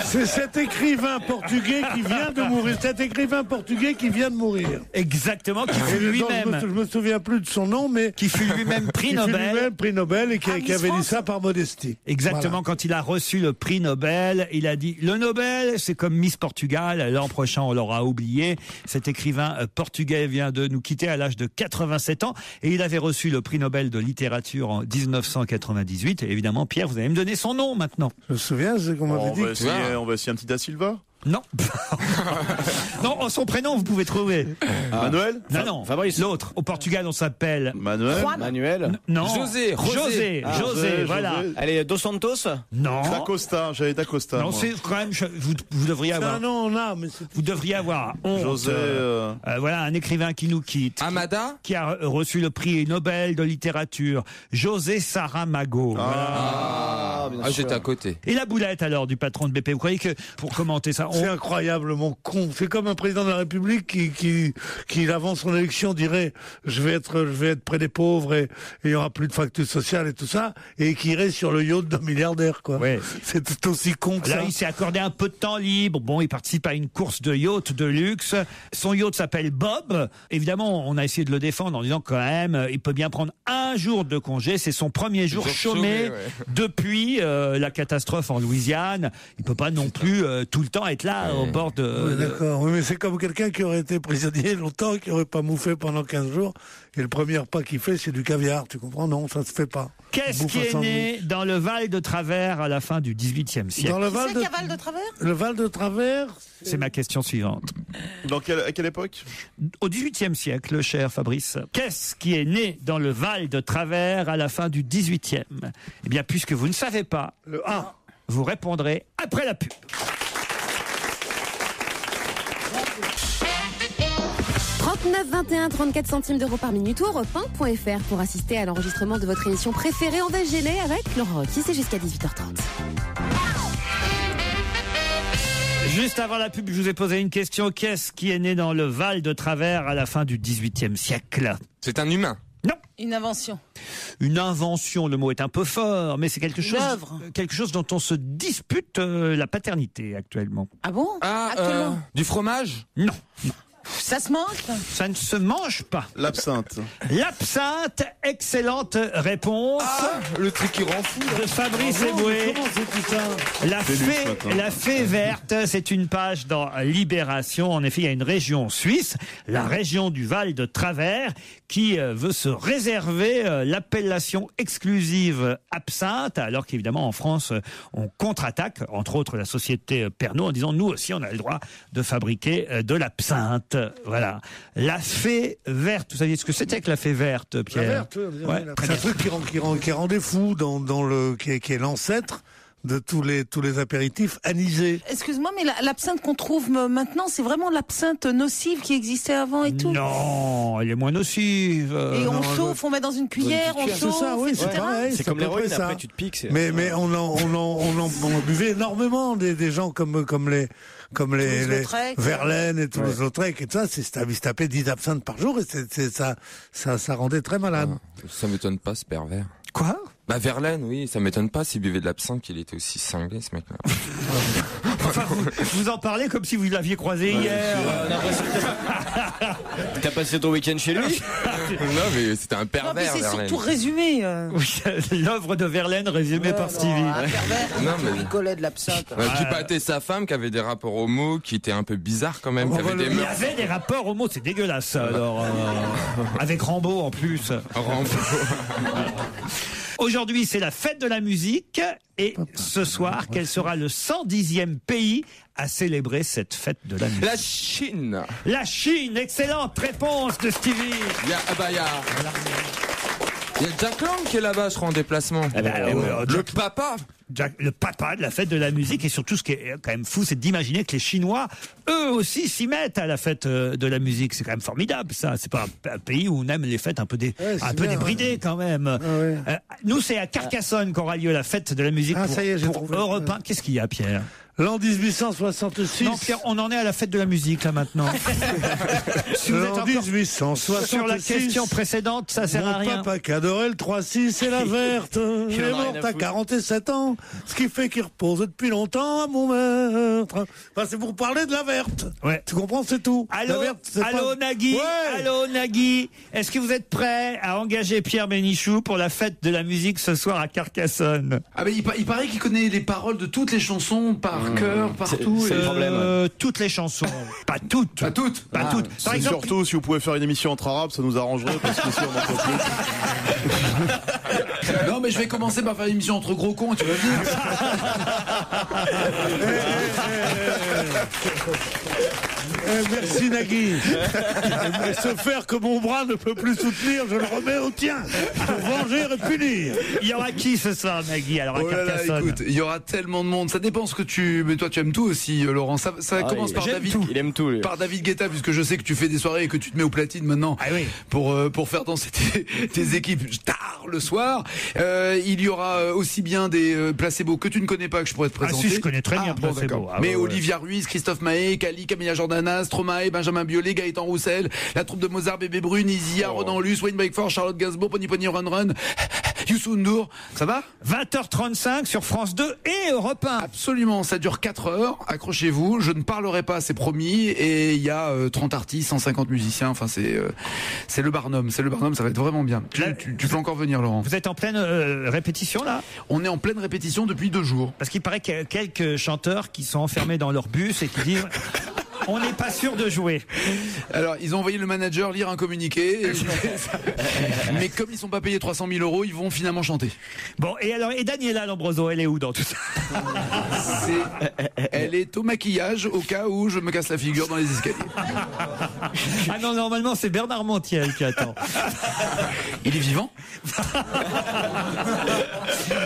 C'est cet écrivain portugais qui vient de mourir. Exactement, qui fut lui-même. Je me souviens plus de son nom, mais qui fut lui-même prix Nobel. Et qui avait dit ça par modestie. Exactement, voilà. Quand il a reçu le prix Nobel, il a dit le Nobel, c'est comme Miss Portugal. L'an prochain, on l'aura oublié. Cet écrivain portugais vient de nous quitter à l'âge de 87 ans et il avait reçu le prix Nobel de littérature en 1998. Et évidemment, Pierre, vous allez me donner son nom maintenant. Je me souviens, c'est qu'on m'avait dit. On va essayer un petit Da Silva. Non. Non, son prénom, vous pouvez trouver. Manuel? Non, Fabrice. L'autre. Au Portugal, on s'appelle Manuel? Manuel. Non. José. José, voilà. Allez, Dos Santos. Non. D'Acosta, j'avais d'Acosta. Non, moi. c'est quand même. Vous devriez avoir. Non, mais Vous devriez avoir honte. José. Voilà un écrivain qui nous quitte. Amada? Qui a reçu le prix Nobel de littérature. José Saramago. J'étais à côté. Et la boulette alors du patron de BP. Vous croyez que pour commenter ça, c'est incroyablement con. C'est comme un président de la République qui avant son élection dirait je vais être près des pauvres et il y aura plus de fracture sociale et tout ça, et qui irait sur le yacht d'un milliardaire, quoi. Ouais. C'est tout aussi con que là, ça. il s'est accordé un peu de temps libre. Bon, il participe à une course de yacht de luxe. Son yacht s'appelle Bob. Évidemment, on a essayé de le défendre en disant quand même, il peut bien prendre un jour de congé. C'est son premier jour chômé depuis la catastrophe en Louisiane. Il peut pas non plus tout le temps être là au bord de... Oui, d'accord. Oui, mais c'est comme quelqu'un qui aurait été prisonnier longtemps, qui aurait pas mouffé pendant 15 jours, et le premier repas qu'il fait, c'est du caviar. Tu comprends? Non, ça se fait pas. Qu'est-ce qui est né dans le Val de Travers à la fin du XVIIIe siècle? Qui c'est qui a Val de Travers? Le Val de Travers? C'est ma question suivante. À quelle époque? Au XVIIIe siècle, cher Fabrice. Qu'est-ce qui est né dans le Val de Travers à la fin du XVIIIe? Eh bien, puisque vous ne savez pas, le A. Vous répondrez après la pub. 39 21 34 centimes d'euros par minute ou europe1.fr pour assister à l'enregistrement de votre émission préférée. On va se gêner avec Laurent Ruquier, c'est jusqu'à 18h30. Juste avant la pub, je vous ai posé une question. Qu'est-ce qui est né dans le Val de Travers à la fin du XVIIIe siècle? C'est un humain. Non. Une invention. Une invention, le mot est un peu fort, mais c'est quelque chose dont on se dispute la paternité actuellement. Ah bon? Actuellement? Du fromage? Non. Ça se mange? Ça ne se mange pas. L'absinthe. L'absinthe, excellente réponse. Le truc qui rend fou. De Fabrice Eboué. Comment c'est tout ça? La fée verte, c'est une page dans Libération. En effet, il y a une région suisse, la région du Val de Travers, qui veut se réserver l'appellation exclusive absinthe, alors qu'évidemment en France, on contre-attaque, entre autres la société Pernod, en disant nous aussi on a le droit de fabriquer de l'absinthe. Voilà. La fée verte, vous saviez ce que c'était que la fée verte, Pierre? La verte, ouais. C'est un truc qui rend des fous qui est l'ancêtre de tous les apéritifs anisés. Excuse-moi, mais l'absinthe qu'on trouve maintenant, c'est vraiment l'absinthe nocive qui existait avant et tout? Non, elle est moins nocive. Et on chauffe, on met dans une cuillère, on chauffe, c'est ça, oui, etc. c'est pareil. C'est comme l'héroïne, après tu te piques. Mais on en buvait énormément des gens comme les Verlaine et Toulouse-Lautrec et tout ça, ils se tapaient 10 absinthes par jour et ça rendait très malade. Ça m'étonne pas, ce pervers. Quoi? Bah Verlaine, oui, ça m'étonne pas s'il buvait de l'absinthe qu'il était aussi cinglé, ce mec-là. Enfin, vous en parlez comme si vous l'aviez croisé hier. T'as passé ton week-end chez lui? Non, mais c'était un pervers, non, mais c'est Verlaine. surtout résumé. Oui, l'œuvre de Verlaine résumée par Stevie. Un pervers, Non, mais- il collait de l'absinthe. Qui battait sa femme, qui avait des rapports homo, qui était un peu bizarre quand même, qui avait des Il y mœurs. avait des rapports homo, c'est dégueulasse. Alors, avec Rambo en plus. Rambo. Aujourd'hui, c'est la fête de la musique. Et ce soir, quel sera le 110e pays à célébrer cette fête de la musique? La Chine. La Chine, excellente réponse de Stevie. Il y a Jack Lang qui est là-bas, je crois, en déplacement. Le papa. Le papa de la fête de la musique, et surtout ce qui est quand même fou, c'est d'imaginer que les Chinois, eux aussi, s'y mettent à la fête de la musique. C'est quand même formidable, ça. C'est pas un pays où on aime les fêtes un peu débridées quand même. Nous, c'est à Carcassonne qu'aura lieu la fête de la musique pour Europe 1. Qu'est-ce qu'il y a, Pierre? L'an 1866. Non, Pierre, on en est à la fête de la musique, là, maintenant. Si vous êtes L'an 1866. sur la question précédente, ça sert à rien. Mon papa qui adorait le 3-6 et la verte. Il est mort à 47 ans, ce qui fait qu'il repose depuis longtemps à mon maître. Enfin, c'est pour parler de la verte. Ouais. Tu comprends, c'est tout. Allô, La verte, c'est allô, pas... Nagui. Ouais. Allô, Nagui. Est-ce que vous êtes prêt à engager Pierre Bénichou pour la fête de la musique ce soir à Carcassonne? Ah ben il paraît qu'il connaît les paroles de toutes les chansons par cœur, partout. C'est le problème. Toutes les chansons. Pas toutes. Pas toutes. Pas toutes. Par exemple, Surtout, si vous pouvez faire une émission entre arabes, ça nous arrangerait, parce qu'ici, on n'en peut plus. Non mais je vais commencer par faire une émission entre gros cons, tu vas venir. Merci Nagui. Et ce fer que mon bras ne peut plus soutenir, je le remets au tien pour venger et punir. Il y aura qui ce soir, Nagui? Alors à Oh là là, Carcassonne. écoute, il y aura tellement de monde. Ça dépend ce que tu. Mais toi, tu aimes tout aussi, Laurent. Ça commence par David. Il aime tout, lui. Par David Guetta, puisque je sais que tu fais des soirées et que tu te mets au platine maintenant. Ah oui. Pour faire danser tes équipes tard le soir. Il y aura aussi bien des placebos que tu ne connais pas que je pourrais te présenter. Ah si, je connais très bien bon, Placebo. d'accord. Ah, Mais ouais, ouais. Olivia Ruiz, Christophe Mahé, Kali, Camilla Jordana, Stromae, Benjamin Biolay, Gaëtan Roussel, la troupe de Mozart, Bébé Brune, Isia, Ronan Luce, Wayne Breakfast, Charlotte Gainsbourg, Pony Pony Run Run, Youssou N'Dour. Ça va? 20h35 sur France 2 et Europe 1. Absolument, ça dure 4 heures. Accrochez-vous, je ne parlerai pas, c'est promis. Et il y a 30 artistes, 150 musiciens. Enfin, c'est le Barnum. C'est le Barnum, ça va être vraiment bien. Tu peux encore venir, Laurent. Vous êtes en pleine répétition là? On est en pleine répétition depuis 2 jours. Parce qu'il paraît qu'il y a quelques chanteurs qui sont enfermés dans leur bus et qui disent on n'est pas sûr de jouer. Alors, ils ont envoyé le manager lire un communiqué. Mais comme ils sont pas payés 300 000 €, ils vont finalement chanter. Bon, et alors, et Daniela Lambroso, elle est où dans tout ça? Elle est au maquillage au cas où je me casse la figure dans les escaliers. Ah non, normalement, c'est Bernard Montiel qui attend. Il est vivant?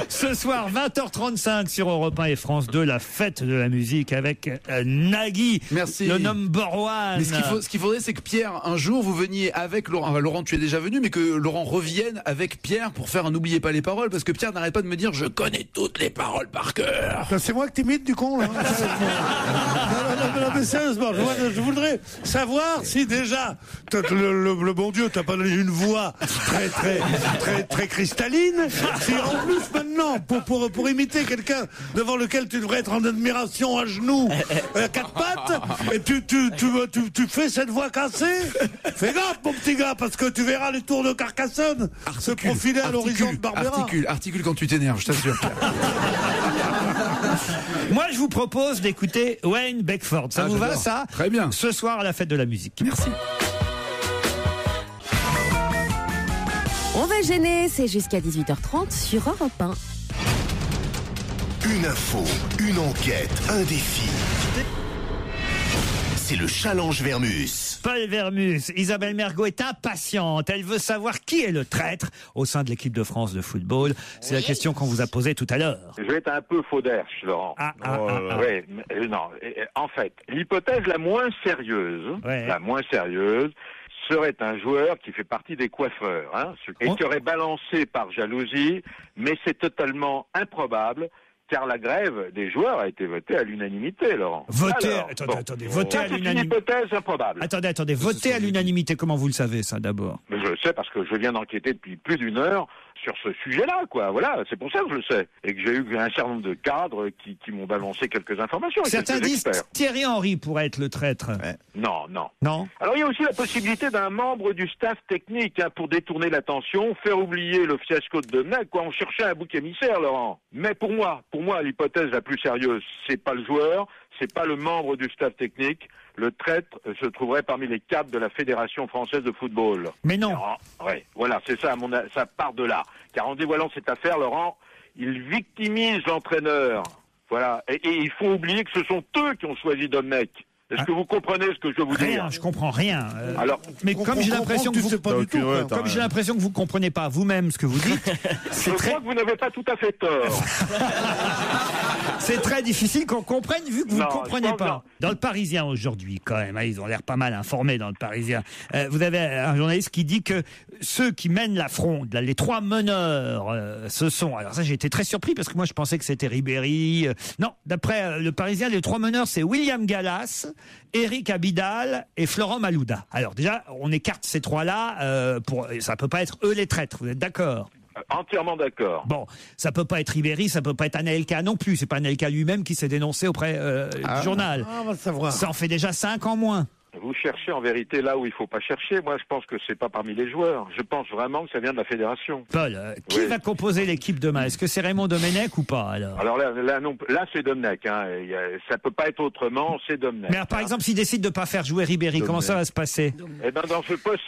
Ce soir, 20h35 sur Europe 1 et France 2, la fête de la musique avec Nagui. Merci. Le number one. Mais ce qu'il faudrait, c'est que Pierre, un jour, vous veniez avec Laurent. Enfin, Laurent, tu es déjà venu, mais que Laurent revienne avec Pierre pour faire un n'oubliez pas les paroles, parce que Pierre n'arrête pas de me dire je connais toutes les paroles par cœur. C'est moi que t'imites du con là. Non, mais sérieusement, je voudrais savoir si déjà le bon Dieu t'a pas donné une voix très cristalline. Si en plus maintenant pour imiter quelqu'un devant lequel tu devrais être en admiration à genoux, à 4 pattes, et tu fais cette voix cassée. Fais gaffe mon petit gars, parce que tu verras les tours de Carcassonne se profiler à l'horizon de Barbera. Articule quand tu t'énerves, je t'assure. Moi, je vous propose d'écouter Wayne Beckford. Ça vous va, j'adore. ça? Très bien. Ce soir, à la fête de la musique. Merci. On va gêner, c'est jusqu'à 18h30 sur Europe 1. Une info, une enquête, un défi. C'est le challenge Vermus. Paul Vermus, Isabelle Mergo est impatiente. Elle veut savoir qui est le traître au sein de l'équipe de France de football. C'est la question qu'on vous a posée tout à l'heure. Je vais être un peu faux d'herche, Laurent. Ouais, non. En fait, l'hypothèse la moins sérieuse, serait un joueur qui fait partie des coiffeurs, et qui aurait balancé par jalousie, mais c'est totalement improbable. Car la grève des joueurs a été votée à l'unanimité, Laurent. Voter à l'unanimité. C'est une hypothèse improbable. Attendez, voter à l'unanimité, comment vous le savez, ça, d'abord? Mais je le sais parce que je viens d'enquêter depuis plus d'1 heure sur ce sujet-là, quoi. Voilà, c'est pour ça que je le sais. Et que j'ai eu un certain nombre de cadres qui m'ont balancé quelques informations. Certains disent Thierry Henry pourrait être le traître. Ouais. Non. Non. Alors il y a aussi la possibilité d'un membre du staff technique pour détourner l'attention, faire oublier le fiasco de Domenech, quoi. On cherchait un bouc émissaire, Laurent. Mais pour moi, l'hypothèse la plus sérieuse, c'est pas le joueur, c'est pas le membre du staff technique. Le traître se trouverait parmi les cadres de la Fédération française de football. Mais non. Ouais, voilà, c'est ça, ça part de là. Car en dévoilant cette affaire, Laurent, il victimise l'entraîneur. Voilà, et il faut oublier que ce sont eux qui ont choisi Domenech. Est-ce que vous comprenez ce que je veux dire? Je comprends rien. Alors, mais comme j'ai l'impression que j'ai l'impression que vous comprenez pas vous-même ce que vous dites, je crois que vous n'avez pas tout à fait tort. C'est très difficile qu'on comprenne vu que vous ne comprenez pas. Dans le Parisien aujourd'hui, quand même, ils ont l'air pas mal informés dans le Parisien. Vous avez un journaliste qui dit que ceux qui mènent la fronde, là, les 3 meneurs, ce sont. Alors ça, j'ai été très surpris parce que moi je pensais que c'était Ribéry. Non, d'après le Parisien, les 3 meneurs, c'est William Gallas, Eric Abidal et Florent Malouda. Alors déjà, on écarte ces 3-là, ça peut pas être eux les traîtres, vous êtes d'accord? Entièrement d'accord. Bon, ça peut pas être Ribéry, ça peut pas être Anelka non plus. C'est pas Anelka lui-même qui s'est dénoncé auprès du journal. On va savoir. Ça en fait déjà 5 en moins. Vous cherchez en vérité là où il faut pas chercher. Moi, je pense que c'est pas parmi les joueurs. Je pense vraiment que ça vient de la fédération. Paul, qui va composer l'équipe demain? Est-ce que c'est Raymond Domenech ou pas alors? Alors là c'est Domenech. Ça peut pas être autrement. C'est Domenech. Mais alors, par exemple, s'il décide de pas faire jouer Ribéry, comment ça va se passer? Eh ben dans ce poste,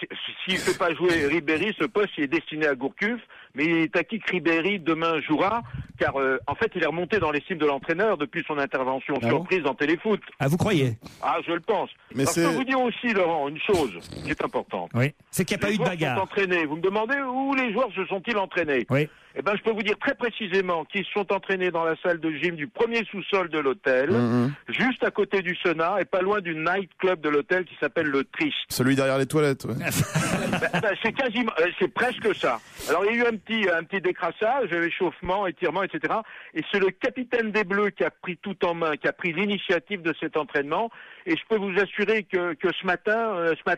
s'il fait pas jouer Ribéry, ce poste il est destiné à Gourcuff. mais Taki Ribéry demain jouera, car en fait il est remonté dans l'estime de l'entraîneur depuis son intervention surprise dans Téléfoot. Ah, vous croyez? Ah, je le pense. Mais je peux vous dire aussi, Laurent, une chose qui est importante. Oui, c'est qu'il n'y a pas eu de bagarre. Les joueurs sont entraînés. Vous me demandez où les joueurs se sont-ils entraînés? Oui. Eh ben, je peux vous dire très précisément qu'ils se sont entraînés dans la salle de gym du premier sous-sol de l'hôtel, juste à côté du sauna et pas loin du night club de l'hôtel qui s'appelle le Trist. Celui derrière les toilettes, ouais. C'est quasiment, c'est presque ça. Alors il y a eu un petit décrassage, échauffement, étirement, etc. Et c'est le capitaine des Bleus qui a pris tout en main, qui a pris l'initiative de cet entraînement. Et je peux vous assurer que ce matin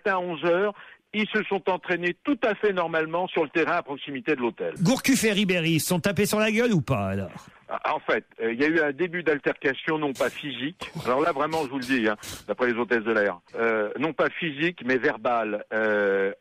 à 11h, ils se sont entraînés tout à fait normalement sur le terrain à proximité de l'hôtel. Gourcuff et Ribéry se sont tapés sur la gueule ou pas alors? En fait, il y a eu un début d'altercation, non pas physique. Alors là, vraiment, je vous le dis, d'après les hôtesses de l'air, non pas physique, mais verbal,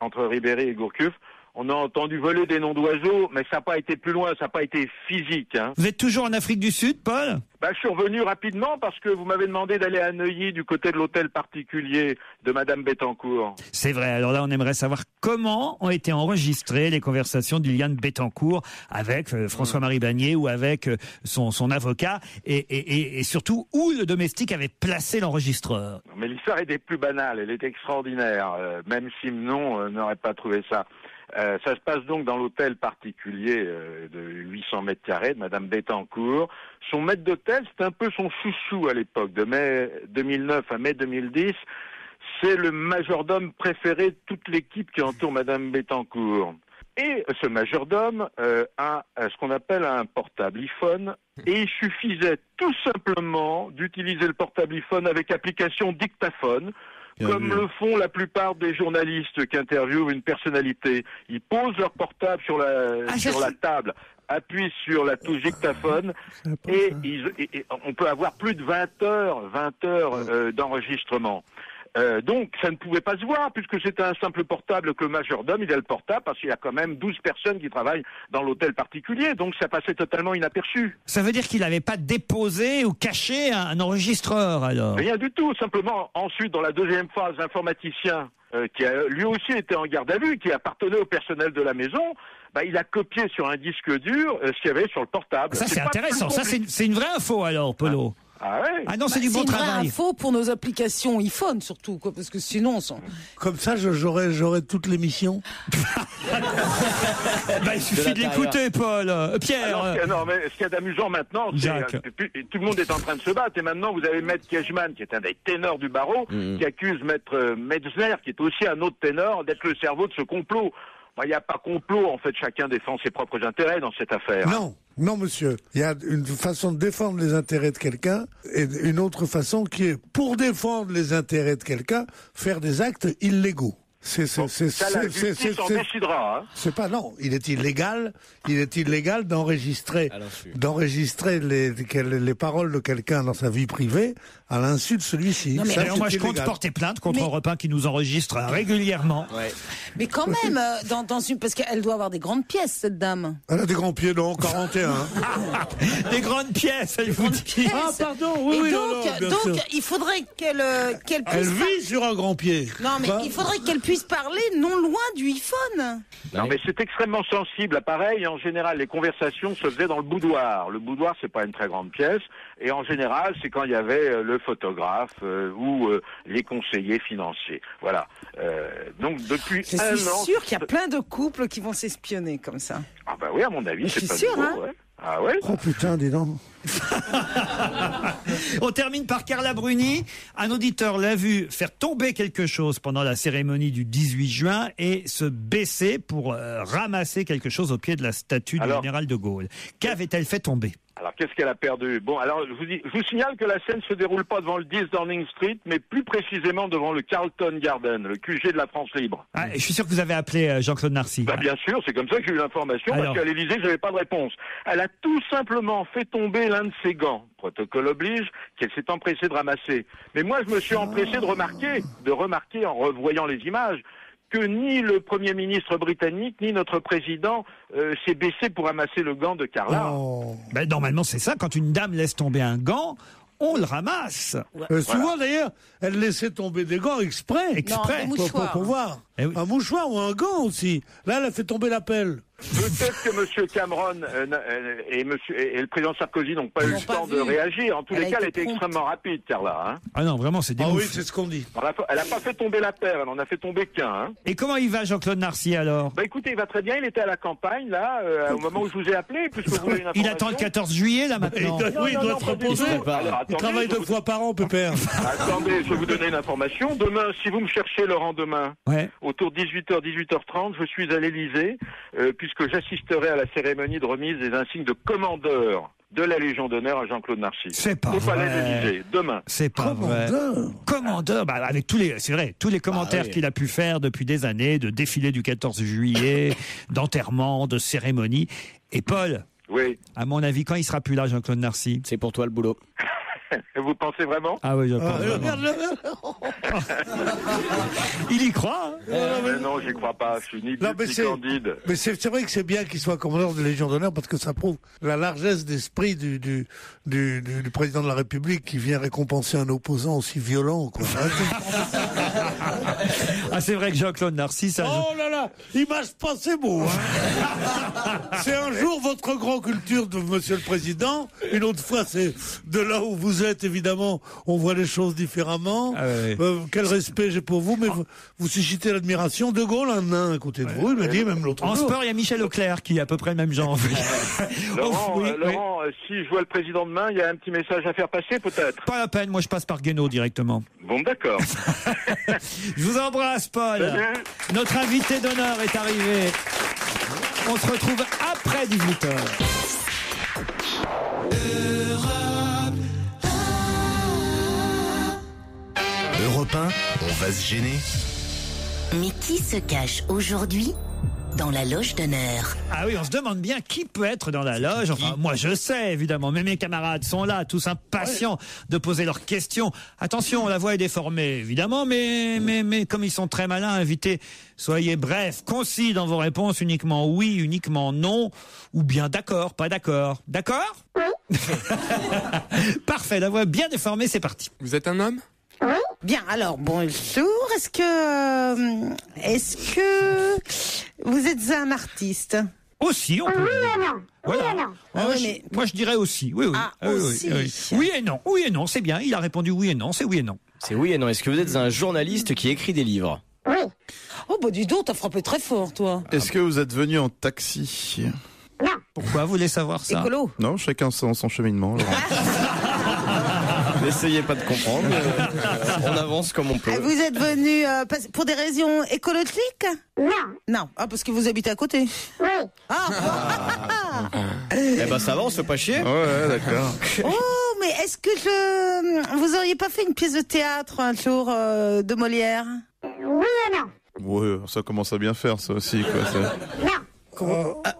entre Ribéry et Gourcuff. On a entendu voler des noms d'oiseaux, mais ça n'a pas été plus loin, ça n'a pas été physique. Vous êtes toujours en Afrique du Sud, Paul? Je suis revenu rapidement parce que vous m'avez demandé d'aller à Neuilly du côté de l'hôtel particulier de Madame Bettencourt. C'est vrai. Alors là, on aimerait savoir comment ont été enregistrées les conversations d'Iliane Bettencourt avec François-Marie Bagné ou avec son avocat et surtout où le domestique avait placé l'enregistreur. Mais l'histoire est des plus banales, elle est extraordinaire. Même Simon n'aurait pas trouvé ça. Ça se passe donc dans l'hôtel particulier de 800 mètres carrés de Madame Bettencourt. Son maître d'hôtel, c'est un peu son chouchou à l'époque, de mai 2009 à mai 2010. C'est le majordome préféré de toute l'équipe qui entoure Madame Bettencourt. Et ce majordome a ce qu'on appelle un portable iPhone, et il suffisait tout simplement d'utiliser le portable iPhone avec application dictaphone, comme le font la plupart des journalistes qui interviewent une personnalité. Ils posent leur portable sur la table, appuient sur la touche dictaphone et on peut avoir plus de 20 heures d'enregistrement. Donc ça ne pouvait pas se voir puisque c'était un simple portable que le majordome, il a le portable parce qu'il y a quand même 12 personnes qui travaillent dans l'hôtel particulier, donc ça passait totalement inaperçu. Ça veut dire qu'il n'avait pas déposé ou caché un enregistreur alors? Rien du tout, simplement ensuite dans la deuxième phase, l'informaticien qui a lui aussi été en garde à vue, qui appartenait au personnel de la maison, il a copié sur un disque dur ce qu'il y avait sur le portable. Ça c'est intéressant, ça c'est une vraie info alors, Polo. Ah ouais. Ah non, c'est du bon travail. C'est une vraie info pour nos applications iPhone surtout, quoi, parce que sinon... Comme ça, j'aurais toute l'émission. Il suffit de l'écouter, Paul. Pierre. Alors, ce qu'il y a d'amusant maintenant, c'est que tout le monde est en train de se battre, et maintenant vous avez Maître Kejman, qui est un des ténors du barreau, qui accuse Maître Metzner, qui est aussi un autre ténor, d'être le cerveau de ce complot. Il n'y a pas complot, en fait, chacun défend ses propres intérêts dans cette affaire. Non, monsieur. Il y a une façon de défendre les intérêts de quelqu'un et une autre façon qui est, pour défendre les intérêts de quelqu'un, faire des actes illégaux. Ça, la justice en décidera. C'est pas, non, il est illégal d'enregistrer les paroles de quelqu'un dans sa vie privée à l'insu de celui-ci. Moi, je compte porter plainte contre Europe 1 qui nous enregistre régulièrement. Ouais. Mais quand même, parce qu'elle doit avoir des grandes pièces, cette dame. Elle a des grands pieds, non, 41. Des grandes pièces, elle vous dit. Ah, pardon, oui, donc, il faudrait qu'elle puisse... Elle vit sur un grand pied. Non, mais il faudrait qu'elle puisse parler non loin du iPhone. Non, mais c'est extrêmement sensible, l'appareil. En général, les conversations se faisaient dans le boudoir. Le boudoir, c'est pas une très grande pièce. Et en général, c'est quand il y avait le photographe ou les conseillers financiers. Voilà. Donc, depuis un an... Je suis sûr qu'il y a plein de couples qui vont s'espionner comme ça. Ah bah oui, à mon avis, c'est pas sûr, nouveau, ouais. Ah ouais? Oh putain, dis donc. On termine par Carla Bruni. Un auditeur l'a vu faire tomber quelque chose pendant la cérémonie du 18 juin et se baisser pour ramasser quelque chose au pied de la statue du général de Gaulle. Qu'avait-elle fait tomber? Alors, qu'est-ce qu'elle a perdu? Bon, alors, je vous signale que la scène se déroule pas devant le 10 Downing Street, mais plus précisément devant le Carlton Garden, le QG de la France libre. Ah, je suis sûr que vous avez appelé Jean-Claude Narcy. Bien sûr, c'est comme ça que j'ai eu l'information, parce qu'à l'Élysée, j'avais pas de réponse. Elle a tout simplement fait tomber l'un de ses gants. Protocole oblige, qu'elle s'est empressée de ramasser. Mais moi, je me suis empressé de remarquer en revoyant les images, que ni le Premier ministre britannique, ni notre président s'est baissé pour ramasser le gant de Carla. Normalement, c'est ça. Quand une dame laisse tomber un gant, on le ramasse. Souvent, d'ailleurs, elle laissait tomber des gants exprès. Non, des mouchoirs. Pour voir. Un mouchoir ou un gant aussi. Là, elle a fait tomber la pelle. Peut-être que M. Cameron et le président Sarkozy n'ont pas eu le temps de réagir. En tous les cas, elle était extrêmement rapide, Carla. Hein. Ah non, vraiment, c'est Ah dégoûtant. oui, c'est ce qu'on dit. Elle n'a pas fait tomber la paire, elle en a fait tomber qu'un. Hein. Et comment il va, Jean-Claude Narcy, alors? Bah écoutez, il va très bien. Il était à la campagne, là, au moment où je vous ai appelé, puisque vous voulez une information. Il attend le 14 juillet, là, maintenant. Oui, il doit se reposer. Il travaille 2 fois par an, Pépère. Attendez, je vais vous donner une information. Demain, si vous me cherchez, Laurent, demain, autour de 18h, 18h30, je suis à l'Élysée, puisque j'assisterai à la cérémonie de remise des insignes de commandeur de la Légion d'honneur à Jean-Claude Narcy. C'est pas Au Palais vrai. de l'Élysée, demain. C'est pas vrai. Commandeur, bah, avec c'est vrai, tous les commentaires qu'il a pu faire depuis des années, de défilé du 14 juillet, d'enterrement, de cérémonie. Et Paul, oui. À mon avis, quand il sera plus là, Jean-Claude Narcy? C'est pour toi le boulot. Vous pensez vraiment? Ah oui, je pense. Il y croit, hein? Mais non, j'y crois pas. Je suis ni pub, ni candide. Mais c'est vrai que c'est bien qu'il soit commandeur de Légion d'honneur parce que ça prouve la largesse d'esprit du président de la République qui vient récompenser un opposant aussi violent, quoi. Ah, c'est vrai que Jean-Claude Narcy, ça. Oh là là, image pas, c'est beau. Hein. C'est un jour votre grand culture de Monsieur le Président, une autre fois c'est de là où vous êtes, évidemment, on voit les choses différemment. Ah ouais. Quel respect j'ai pour vous, mais vous suscitez l'admiration. De Gaulle, un nain à côté de vous, il m'a dit même l'autre En jour. sport, il y a Michel Auclair qui est à peu près le même genre. Laurent, Laurent, si je vois le président demain, il y a un petit message à faire passer, peut-être? Pas la peine, moi je passe par Guénaud directement. Bon, d'accord. Je vous embrasse, Paul. Notre invité d'honneur est arrivé. On se retrouve après 18h. Europe 1, on va se gêner. Mais qui se cache aujourd'hui dans la loge d'honneur? Ah oui, on se demande bien qui peut être dans la loge. Enfin, moi je sais évidemment, mais mes camarades sont là, tous impatients de poser leurs questions. Attention, la voix est déformée évidemment, mais comme ils sont très malins, invités, soyez brefs, concis dans vos réponses, uniquement oui, uniquement non, ou bien d'accord, pas d'accord. D'accord? Oui. Parfait, la voix bien déformée, c'est parti. Vous êtes un homme? Oui. Bien, alors, bonjour. Est-ce que vous êtes un artiste? Aussi, on peut. Oui et non. Voilà. Oui et non. Moi, je dirais aussi. Oui, oui. Ah, oui, aussi. oui. Oui et non. Oui et non, c'est bien. Il a répondu oui et non. C'est oui et non. C'est oui et non. Est-ce que vous êtes un journaliste qui écrit des livres? Oui. Oh, bah, dis donc, t'as frappé très fort, toi. Est-ce que vous êtes venu en taxi? Non. Pourquoi vous voulez savoir ça? Écolo. Non, chacun son cheminement. N'essayez pas de comprendre. On avance comme on peut. Vous êtes venu pour des raisons écologiques? Non. Non. Ah, parce que vous habitez à côté? Oui. Ah. Eh ben ça va, on se fait pas chier. Ouais, d'accord. Oh, mais est-ce que vous auriez pas fait une pièce de théâtre un jour de Molière? Oui et non. Ouais, ça commence à bien faire, ça aussi, quoi. Non.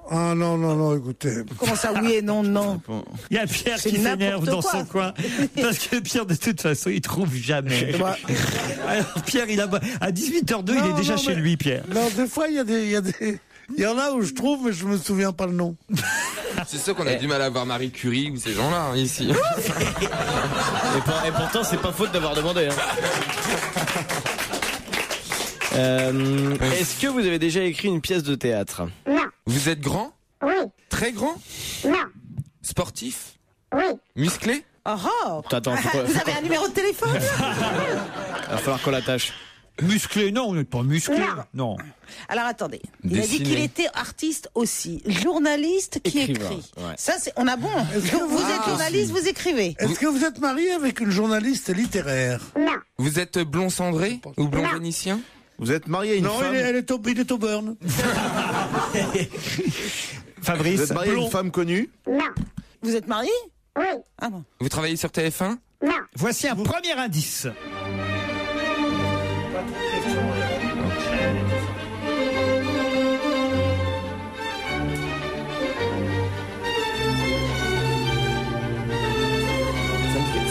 Ah non, écoutez. Comment ça, oui et non, non? Il y a Pierre C'est qui s'énerve n'importe dans quoi. son coin. Parce que Pierre, de toute façon, il trouve jamais. Alors, Pierre, à 18h02, il est déjà chez lui, Pierre. Non, des fois, il y en a où je trouve, mais je me souviens pas le nom. C'est sûr qu'on a du mal à voir Marie Curie ou ces gens-là, hein, ici. Et pourtant, c'est pas faute d'avoir demandé. Est-ce que vous avez déjà écrit une pièce de théâtre? Non. Vous êtes grand? Oui. Très grand? Non. Sportif? Oui. Musclé? Oh, oh. Attends, Vous avez un numéro de téléphone? Il va falloir qu'on l'attache. Musclé, non, on n'est pas musclé. Non. Alors attendez, il a dit Dessiné. qu'il était artiste aussi, journaliste qui Écrivain, écrit. ouais. Ça, on a bon. Vous êtes journaliste, vous écrivez. Est-ce que vous êtes marié avec une journaliste littéraire? Non. Vous êtes blond cendré ou blond vénitien? Vous êtes marié à une Non, femme? il est au burn. Fabrice. Vous êtes marié à une femme connue? Non. Vous êtes marié? Oui. Ah bon. Vous travaillez sur TF1? Non. Voici un premier indice.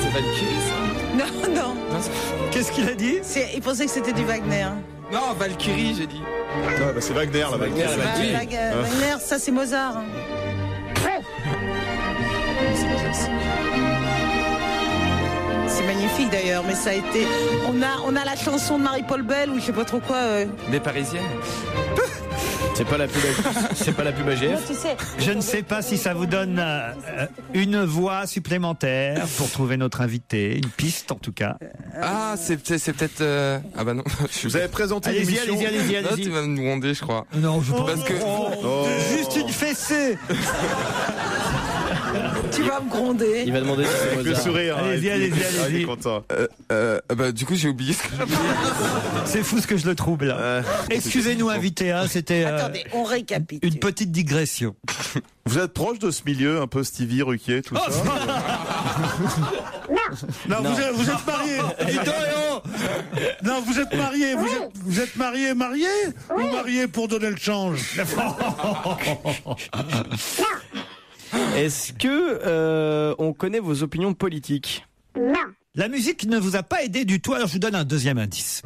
C'est Valkyrie, ça? Non. Qu'est-ce qu'il a dit? Il pensait que c'était du Wagner. Non, Valkyrie, j'ai dit. Non, bah c'est Wagner, la Wagner. Wagner, ça c'est Mozart. C'est magnifique d'ailleurs, mais ça a été. On a la chanson de Marie-Paul Bell ou je sais pas trop quoi. Des Parisiennes? C'est pas la pub AGF. Non, tu sais. Je ne sais pas si ça vous donne une voix supplémentaire pour trouver notre invité, une piste en tout cas. Ah, c'est peut-être. Ah bah non. Vous avez présenté l'émission. Allez-y. Non, tu vas me demander, je crois. Non, je pense Parce que. juste une fessée. Tu vas me gronder. Il va demander si c'est Avec le Mozart. sourire. Allez-y. Il est content. Bah du coup j'ai oublié ce que je voulais dire. C'est fou ce que je le trouble. Excusez-nous, invité, hein, c'était Attendez, on récapitule. une petite digression. Vous êtes proche de ce milieu, un peu Stevie, Ruquier, tout ça Non, vous êtes marié. Non, vous êtes marié. Vous êtes marié ou marié pour donner le change? Est-ce que on connaît vos opinions politiques? Non. La musique ne vous a pas aidé du tout, alors je vous donne un deuxième indice.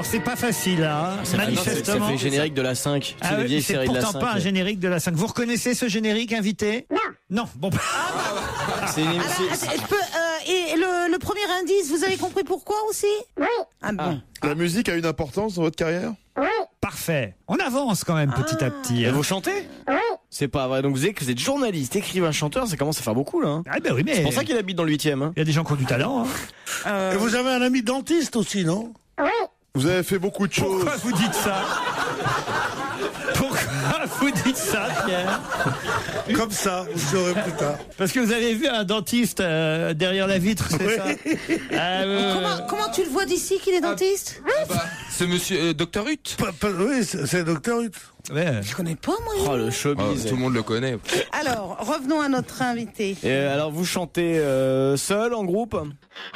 C'est pas facile, hein, manifestement. Ça fait générique de la 5. Ah oui, c'est pourtant pas un générique de la 5. Vous reconnaissez ce générique, invité? Non. Bon. Et le premier indice, vous avez compris pourquoi aussi? Oui. Ah bon. La musique a une importance dans votre carrière? Oui. Parfait. On avance quand même petit à petit. Et vous chantez? Oui. C'est pas vrai. Donc vous dites que vous êtes journaliste, écrivain, chanteur, ça commence à faire beaucoup là. Hein. Ah ben oui, mais c'est pour ça qu'il habite dans le 8e. Hein. Il y a des gens qui ont du talent. Hein. Et vous avez un ami dentiste aussi, non? Oui. Vous avez fait beaucoup de choses. Pourquoi vous dites ça? Pourquoi vous dites ça, Pierre? Comme ça, vous saurez plus tard. Parce que vous avez vu un dentiste derrière la vitre, c'est ça? Comment tu le vois d'ici qu'il est dentiste? C'est monsieur Dr Hutt. Oui, c'est Dr Hutt. Ouais. Je connais pas, moi. Oh, le showbiz. Tout le monde le connaît. Alors, revenons à notre invité. Alors, vous chantez seul, en groupe?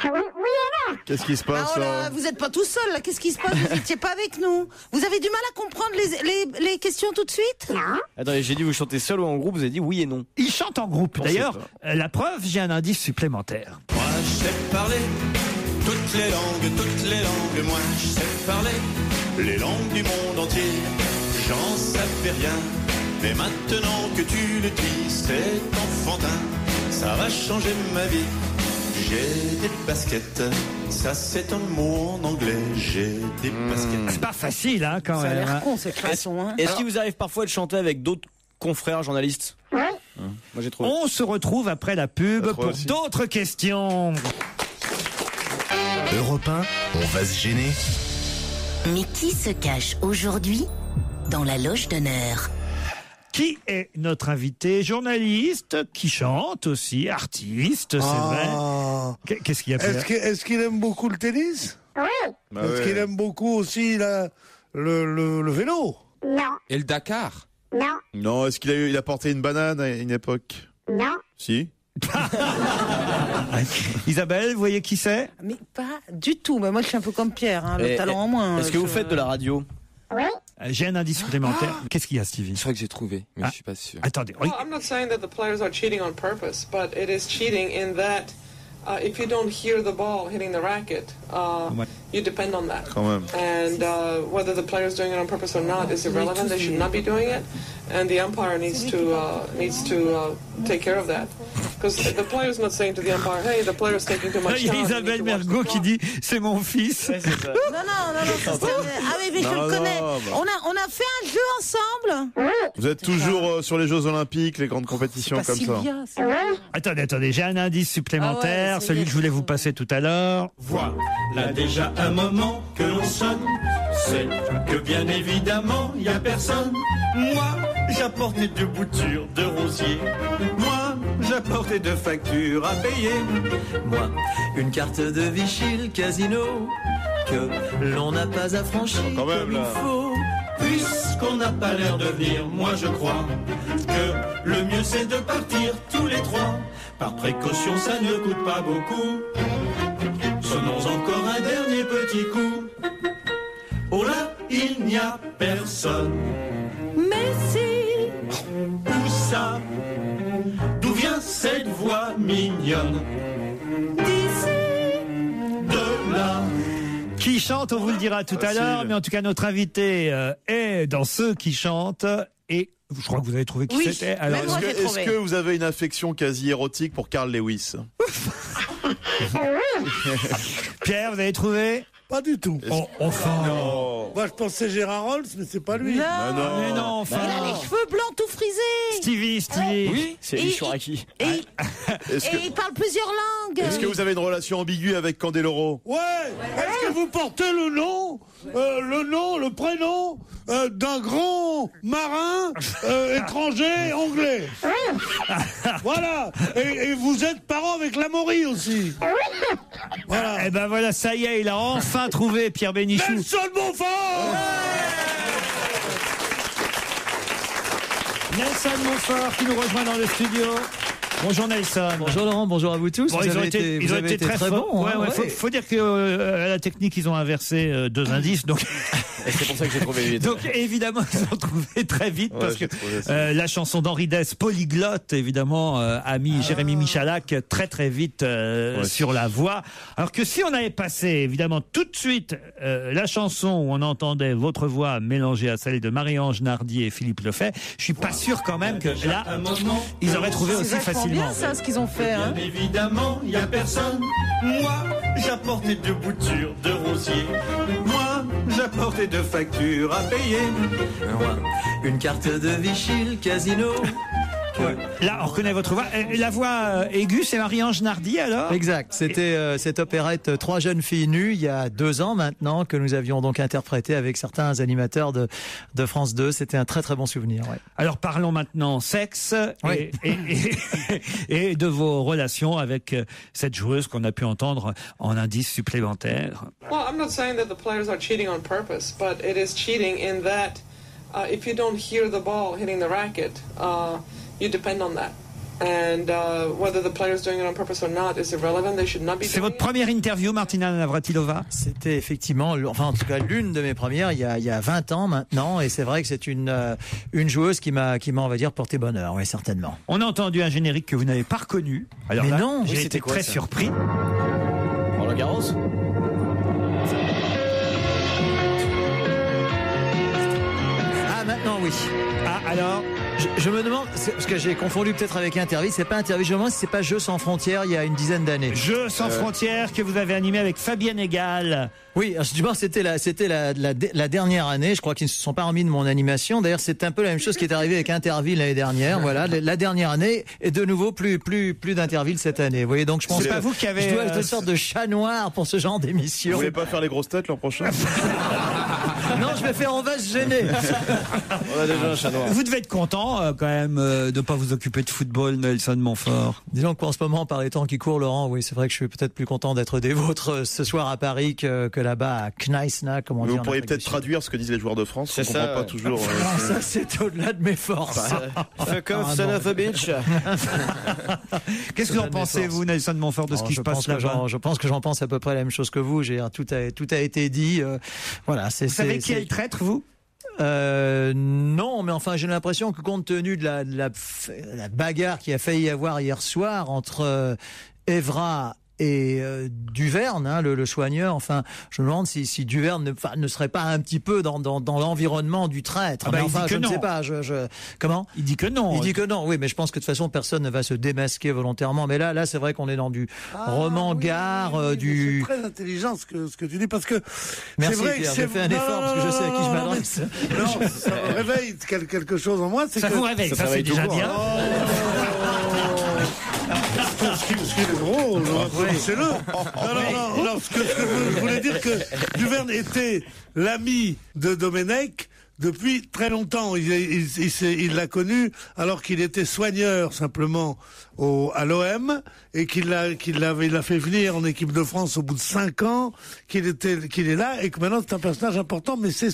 Oui et non. Qu'est-ce qui se passe là? Vous n'êtes pas tout seul, là. Qu'est-ce qui se passe? Vous n'étiez pas avec nous. Vous avez du mal à comprendre les questions tout de suite? Non. Attendez, j'ai dit vous chantez seul ou en groupe, vous avez dit oui et non. Il chante en groupe. D'ailleurs, la preuve, j'ai un indice supplémentaire. Moi, je sais parler toutes les langues. Moi, je sais parler les langues du monde entier. J'en savais rien, mais maintenant que tu le dis, c'est enfantin. Ça va changer ma vie. J'ai des baskets, ça c'est un mot en anglais. J'ai des baskets. C'est pas facile, hein, quand Ça a même. l'air con, cette façon. Hein. Est-ce qu'il vous arrive parfois de chanter avec d'autres confrères journalistes? Oui. Moi j'ai trouvé. On se retrouve après la pub pour d'autres questions. Europe 1, on va se gêner. Mais qui se cache aujourd'hui dans la loge d'honneur? Qui est notre invité? Journaliste, qui chante aussi, artiste, c'est vrai. Qu'est-ce qu'il y a, Pierre? Est-ce qu'il aime beaucoup le tennis? Oui. Est-ce qu'il aime beaucoup aussi le vélo? Non. Et le Dakar? Non. Non, est-ce qu'il a porté une banane à une époque? Non. Si. Isabelle, vous voyez qui c'est? Mais pas du tout. Mais moi, je suis un peu comme Pierre, hein, le talent en moins. Est-ce que vous faites de la radio? Oui. J'ai un indice supplémentaire. Qu'est-ce qu'il y a, Stevie? Je crois que j'ai trouvé, mais je suis pas sûr. Attendez. Well, I'm not saying that the players are cheating on purpose, but it is cheating in that if you don't hear the ball hitting the racket, you depend on that. Quand même. And whether the player's doing it on purpose or not is irrelevant. They should not be doing it, and the umpire needs to take care of that. Because the player's not saying to the umpire, "Hey, the player's taking too much Il y a time." Isabelle Mergo qui dit c'est mon fils. Non, ah mais je le connais. On a fait un jeu ensemble. Vous êtes toujours sur les Jeux Olympiques, les grandes compétitions comme ça. Attendez, j'ai un indice supplémentaire, celui que je voulais vous passer tout à l'heure. Voilà déjà un moment que l'on sonne, c'est que bien évidemment il y a personne. Moi, j'apportais deux boutures de rosier. Moi, j'apportais deux factures à payer. Moi, une carte de Vichy, le casino, que l'on n'a pas à franchir comme il faut. Puisqu'on n'a pas l'air de venir, moi je crois que le mieux c'est de partir tous les trois. Par précaution, ça ne coûte pas beaucoup. Sonnons encore un dernier petit coup. Oh là, il n'y a personne. Mais si. Où ça? mignonne. D'ici, de là. Qui chante, on vous le dira tout à l'heure, mais en tout cas notre invité est dans ceux qui chantent et je crois que vous avez trouvé qui c'était. Alors, est-ce que vous avez une affection quasi érotique pour Carl Lewis? Pierre, vous avez trouvé? Pas du tout. Enfin. Moi, je pensais Gérard Rolls, mais c'est pas lui. Non. Mais non, enfin. Il a les cheveux blancs tout frisés. Stevie. Oui, c'est Ishuraki. Et il parle plusieurs langues. Est-ce que vous avez une relation ambiguë avec Candeloro? Ouais. Est-ce que vous portez le prénom d'un grand marin étranger anglais? Voilà. Et vous êtes parent avec l'Amaury aussi. Voilà. Eh ben voilà, ça y est, il a enfin trouvé Pierre Bénichou. Nelson Montfort. Nelson Montfort qui nous rejoint dans le studio. Bonjour Nelson. Bonjour Laurent, bonjour à vous tous. Bon, Ils ont été très bons. Ouais, hein, faut dire que à la technique ils ont inversé 2 indices, donc Et c'est pour ça que j'ai trouvé vite. donc évidemment ils ont trouvé très vite parce que la chanson d'Henri Dess, Polyglotte, évidemment a mis Jérémy Michalak très vite sur la voie. Alors que si on avait passé évidemment tout de suite la chanson où on entendait votre voix mélangée à celle de Marie-Ange Nardi et Philippe Lefebvre, je suis pas sûr quand même que là ils auraient trouvé aussi facilement. C'est bien ça ce qu'ils ont fait. Hein. Bien évidemment, y a personne. Moi, j'apportais 2 boutures de rosier. Moi, j'apportais 2 factures à payer. Une carte de Vichy, le casino. Là, on reconnaît votre voix. La voix aiguë, c'est Marie-Ange Nardi, alors? Exact. C'était cette opérette 3 jeunes filles nues il y a 2 ans maintenant que nous avions donc interprété avec certains animateurs de France 2. C'était un très bon souvenir. Ouais. Alors parlons maintenant sexe et de vos relations avec cette joueuse qu'on a pu entendre en indice supplémentaire. Well, I'm not saying that the players are cheating on purpose, but it is cheating in that if you don't hear the ball hitting the racket, you depend on that. And whether the player's doing it on purpose or not is irrelevant. They should not be. C'est votre première interview, Martina Navratilova? C'était effectivement, enfin en tout cas l'une de mes premières il y a 20 ans maintenant, et c'est vrai que c'est une joueuse qui m'a on va dire porté bonheur, oui certainement. On a entendu un générique que vous n'avez pas reconnu. Alors mais là, non, j'ai été très surpris. Roland Garros. Ah maintenant oui. Ah alors. Je me demande, parce que j'ai confondu peut-être avec Interville, c'est pas Interville, je me demande si c'est pas Jeux sans frontières il y a une dizaine d'années. Jeux sans frontières que vous avez animé avec Fabienne Egal. Oui, je pense que c'était la dernière année, je crois qu'ils ne se sont pas remis de mon animation. D'ailleurs, c'est un peu la même chose qui est arrivé avec Interville l'année dernière, voilà, la dernière année, et de nouveau plus d'Interville cette année. Vous voyez, donc je pense pas vous qui avez je dois être une sorte de chat noir pour ce genre d'émission. Vous voulez pas faire les grosses têtes l'an prochain? Non, je vais faire On va se gêner. On a déjà un chat noir. Vous devez être content quand même de pas vous occuper de football, Nelson Montfort. Disons qu'en ce moment, par les temps qui courent, Laurent, oui, c'est vrai que je suis peut-être plus content d'être des vôtres ce soir à Paris que là-bas à Kneisna, comme on dit. Vous pourriez peut-être traduire ce que disent les joueurs de France. C'est on ça. comprend pas toujours. Ça, c'est au-delà de mes forces. Fuck off, son of a bitch. Qu'est-ce que vous en pensez, vous, Nelson Montfort, de ce qui se passe là-bas? Je pense que j'en pense à peu près la même chose que vous. Tout a été dit. Voilà. Vous savez qui est le traître, vous? Non, mais enfin, j'ai l'impression que compte tenu de la bagarre qui a failli y avoir hier soir entre Evra et Duverne, hein, le soigneur, enfin, je me demande si Duverne ne serait pas un petit peu dans l'environnement du traître. Ah bah, mais enfin, je ne non. sais pas. Comment? Il dit que non. Il dit que non, oui, mais je pense que de toute façon, personne ne va se démasquer volontairement. Mais là, c'est vrai qu'on est dans du roman-gare, du... C'est très intelligent ce que tu dis, parce que... Merci, c'est vrai Pierre, que j'ai fait un effort, parce que je sais à qui je m'adresse. Non, ça me réveille quelque chose en moi. Ça vous réveille, ça c'est déjà bien. Ce qui est drôle, c'est-le. Non, ce que je voulais dire que Duverne était l'ami de Domenech depuis très longtemps. Il l'a connu alors qu'il était soigneur simplement à l'OM et qu'il l'a fait venir en équipe de France au bout de 5 ans, qu'il est là et que maintenant c'est un personnage important, mais c'est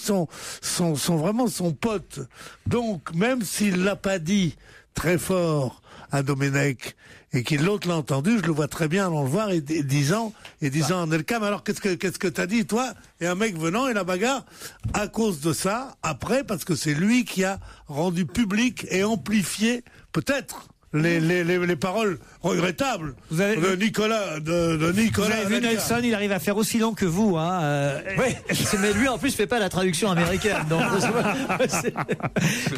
vraiment son pote. Donc même s'il l'a pas dit très fort à Domenech et que l'autre l'a entendu, je le vois très bien allant le voir et disant à Nelkam, alors qu'est-ce que t'as dit toi? Et un mec venant et la bagarre à cause de ça, après, parce que c'est lui qui a rendu public et amplifié peut-être les paroles regrettables de Nicolas. Vous avez vu Nelson, il arrive à faire aussi long que vous. Oui, mais lui en plus fait pas la traduction américaine. Donc,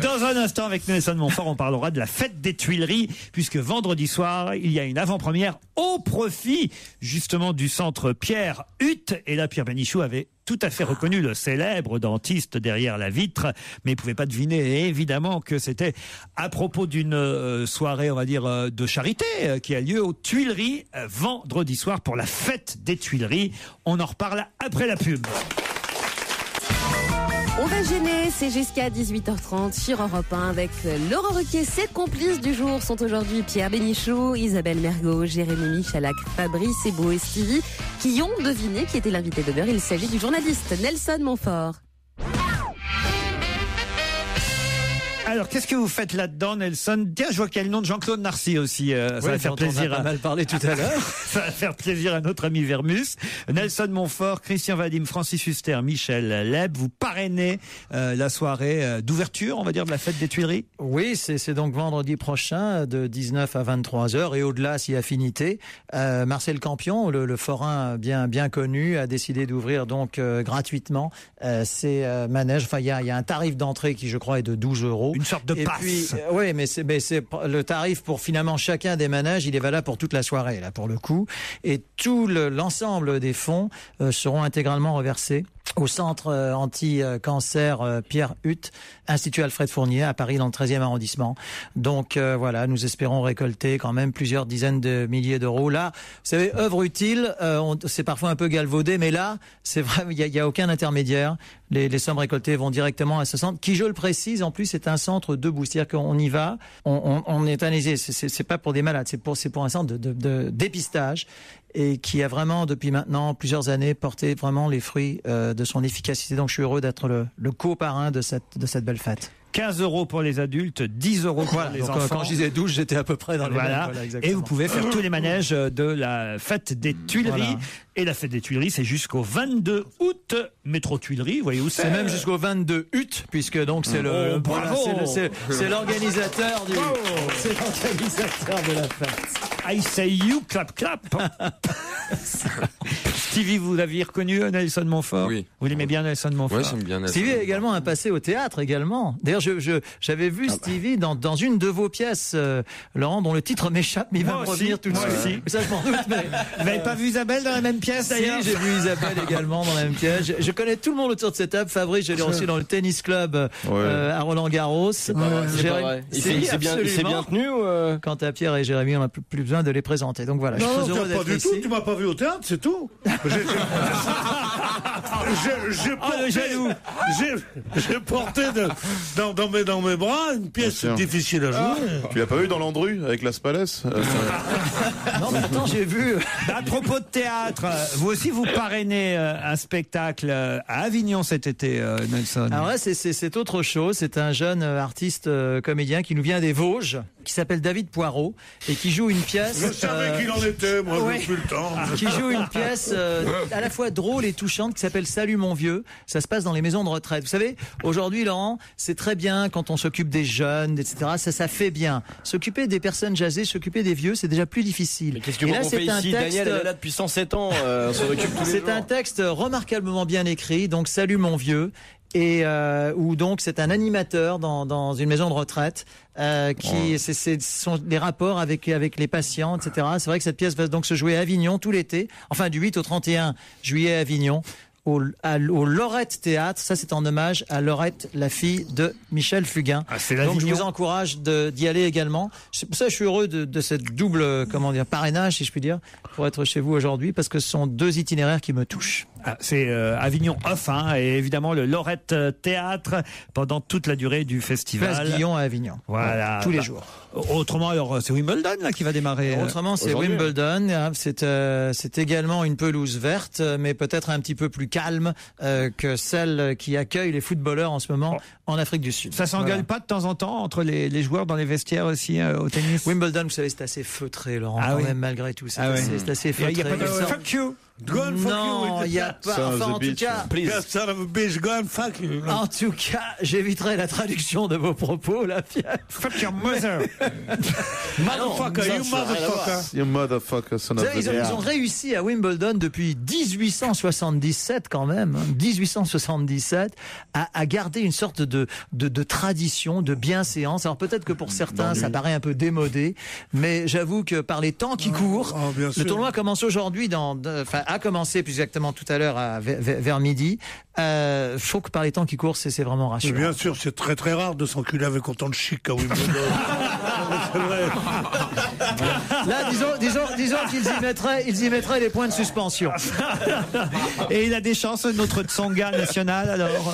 dans un instant, avec Nelson Montfort, on parlera de la fête des Tuileries, puisque vendredi soir, il y a une avant-première au profit justement du centre Pierre Hutte. Et là, Pierre Bénichou avait tout à fait reconnu le célèbre dentiste derrière la vitre, mais il ne pouvait pas deviner évidemment que c'était à propos d'une soirée, on va dire, de charité qui a lieu aux Tuileries vendredi soir pour la fête des Tuileries. On en reparle après la pub. On va gêner, c'est jusqu'à 18h30 sur Europe 1 avec Laurent Ruquier. Ses complices du jour sont aujourd'hui Pierre Bénichou, Isabelle Mergo, Jérémy Michalak, Fabrice Eboué et Stevie qui ont deviné qui était l'invité d'honneur. Il s'agit du journaliste Nelson Montfort. Alors, qu'est-ce que vous faites là-dedans, Nelson? Tiens, je vois qu'il y a le nom de Jean-Claude Narcy aussi. Ça va faire plaisir. On a pas mal parlé tout à l'heure. Ça va faire plaisir à notre ami Vermus. Nelson Montfort, Christian Vadim, Francis Huster, Michel Leb, vous parrainez la soirée d'ouverture, on va dire, de la fête des Tuileries. Oui, c'est donc vendredi prochain de 19 à 23h et au-delà si affinité. Marcel Campion, le forain bien connu, a décidé d'ouvrir donc gratuitement ses manèges. Enfin, il y a un tarif d'entrée qui, je crois, est de 12 €. Une sorte de passe. Puis, oui, mais c'est le tarif pour finalement chacun des manèges, il est valable pour toute la soirée, là, pour le coup. Et tout l'ensemble des fonds seront intégralement reversés au centre anti-cancer Pierre Hutte, Institut Alfred Fournier à Paris dans le 13e arrondissement. Donc voilà, nous espérons récolter quand même plusieurs dizaines de milliers d'euros. Là, vous savez, œuvre utile, c'est parfois un peu galvaudé, mais là, c'est vrai, il y a aucun intermédiaire. Les sommes récoltées vont directement à ce centre, qui, je le précise, en plus, est un centre debout. C'est-à-dire qu'on y va, on est analysé. C'est pas pour des malades, c'est pour un centre de dépistage et qui a vraiment, depuis maintenant plusieurs années, porté vraiment les fruits de son efficacité. Donc, je suis heureux d'être le co-parrain de cette belle fête. 15 € pour les adultes, 10 € pour les donc, enfants. Quand je disais 12, j'étais à peu près dans les mêmes. Voilà, et vous pouvez faire tous les manèges de la fête des Tuileries. Voilà. Et la fête des Tuileries, c'est jusqu'au 22 août. Métro Tuileries, vous voyez où c'est? C'est même jusqu'au 22 août, puisque donc c'est c'est l'organisateur c'est l'organisateur de la fête. I say you, clap, clap. Stevie, vous l'aviez reconnu, Nelson Montfort? Oui. Vous l'aimez bien, Nelson Montfort? Oui, j'aime bien Nelson. Stevie a également un passé au théâtre également. D'ailleurs, j'avais vu Stevie dans une de vos pièces, Laurent, dont le titre m'échappe, mais il va me revenir tout de suite. Ça, je m'en doute, mais... Vous n'avez pas vu Isabelle dans la même pièce, d'ailleurs? Si, j'ai vu Isabelle également dans la même pièce. Je connais tout le monde autour de cette table. Fabrice, je l'ai reçu dans le tennis club à Roland-Garros. C'est pas vrai. Il s'est bien tenu ou Quant à Pierre et Jérémy, on n'a plus besoin de les présenter. Donc voilà, non, je suis heureux d'être pas du ici. tout, tu m'as pas vu au théâtre, c'est tout. J'ai porté dans mes bras une pièce difficile à jouer. Tu l'as pas vu dans Landru avec Las Palais Non, mais attends, j'ai vu. À propos de théâtre, vous aussi vous parrainez un spectacle à Avignon cet été, Nelson. Alors là, c'est autre chose. C'est un jeune artiste comédien qui nous vient des Vosges, qui s'appelle David Poirot et qui joue une pièce. Je savais qu'il en était, moi, j'ai plus le temps. Qui joue une pièce à la fois drôle et touchante qui s'appelle Salut mon vieux. Ça se passe dans les maisons de retraite. Vous savez, aujourd'hui, Laurent, c'est très bien quand on s'occupe des jeunes, etc. Ça fait bien. S'occuper des personnes âgées, s'occuper des vieux, c'est déjà plus difficile. Mais qu'est-ce que qu'on fait ici? Daniel est là depuis 107 ans. On s'en occupe tous les jours. C'est un texte remarquablement bien écrit. Donc Salut mon vieux. Et où donc c'est un animateur dans une maison de retraite qui ce sont des rapports avec les patients, etc. C'est vrai que cette pièce va donc se jouer à Avignon tout l'été, enfin du 8 au 31 juillet à Avignon. Au Laurette Théâtre, ça c'est en hommage à Laurette, la fille de Michel Fugain. Donc je vous encourage d'y aller également. C'est pour ça que je suis heureux de cette double parrainage, si je puis dire, pour être chez vous aujourd'hui, parce que ce sont deux itinéraires qui me touchent. C'est Avignon Off, et évidemment le Laurette Théâtre pendant toute la durée du festival. Place Guillon à Avignon. Voilà. Tous les jours. Autrement, alors c'est Wimbledon là qui va démarrer. Autrement, c'est Wimbledon. C'est également une pelouse verte, mais peut-être un petit peu plus calme que celle qui accueille les footballeurs en ce moment en Afrique du Sud. Ça s'engueule pas de temps en temps entre les joueurs dans les vestiaires aussi au tennis? Wimbledon, vous savez, c'est assez feutré, Laurent, même malgré tout. C'est assez feutré. Il n'y a pas de fuck you. Go and fuck Non, you. il n'y a pas. Son of Enfin, a en tout bitch. cas, Yeah, son of a bitch, go and fuck you. en tout cas, j'éviterai la traduction de vos propos, là, Pierre. Fuck your mother. Motherfucker, you motherfucker. You motherfucker, son Vous of savez, a ils ont réussi à Wimbledon depuis 1877 quand même, 1877, à garder une sorte de tradition, de bienséance. Alors peut-être que pour certains, ça paraît un peu démodé, mais j'avoue que par les temps qui courent, bien le sûr. tournoi commence aujourd'hui, a commencé plus exactement tout à l'heure vers midi. Je trouve que par les temps qui courent, c'est vraiment Mais rassurant. bien sûr, c'est très très rare de s'enculer avec autant de chic à Wimbledon. C'est vrai. Là, disons qu'ils y mettraient les points de suspension. Et il a des chances, notre Tsonga national, alors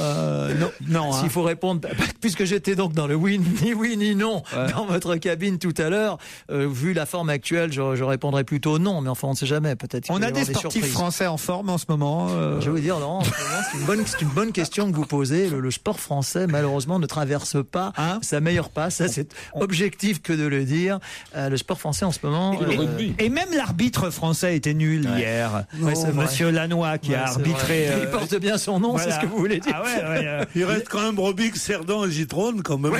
non. S'il faut répondre, puisque j'étais donc dans le ni oui ni non dans votre cabine tout à l'heure, vu la forme actuelle, je répondrais plutôt non, mais enfin on ne sait jamais, peut-être. On qu'il a va y des avoir sportifs surprises. français en forme en ce moment. Je vais vous dire, non, en ce moment, c'est une bonne question que vous posez. Le sport français, malheureusement, ne traverse pas sa meilleure passe. Ça, c'est objectif que de le dire. Le sport français en ce moment. Et même l'arbitre français était nul hier. Ouais, c'est vrai. Monsieur Lannoy qui a c'est arbitré. vrai. Il porte bien son nom, voilà. c'est ce que vous voulez dire. Ah ouais, Il reste quand même Robic, Cerdan et Gitrone quand même.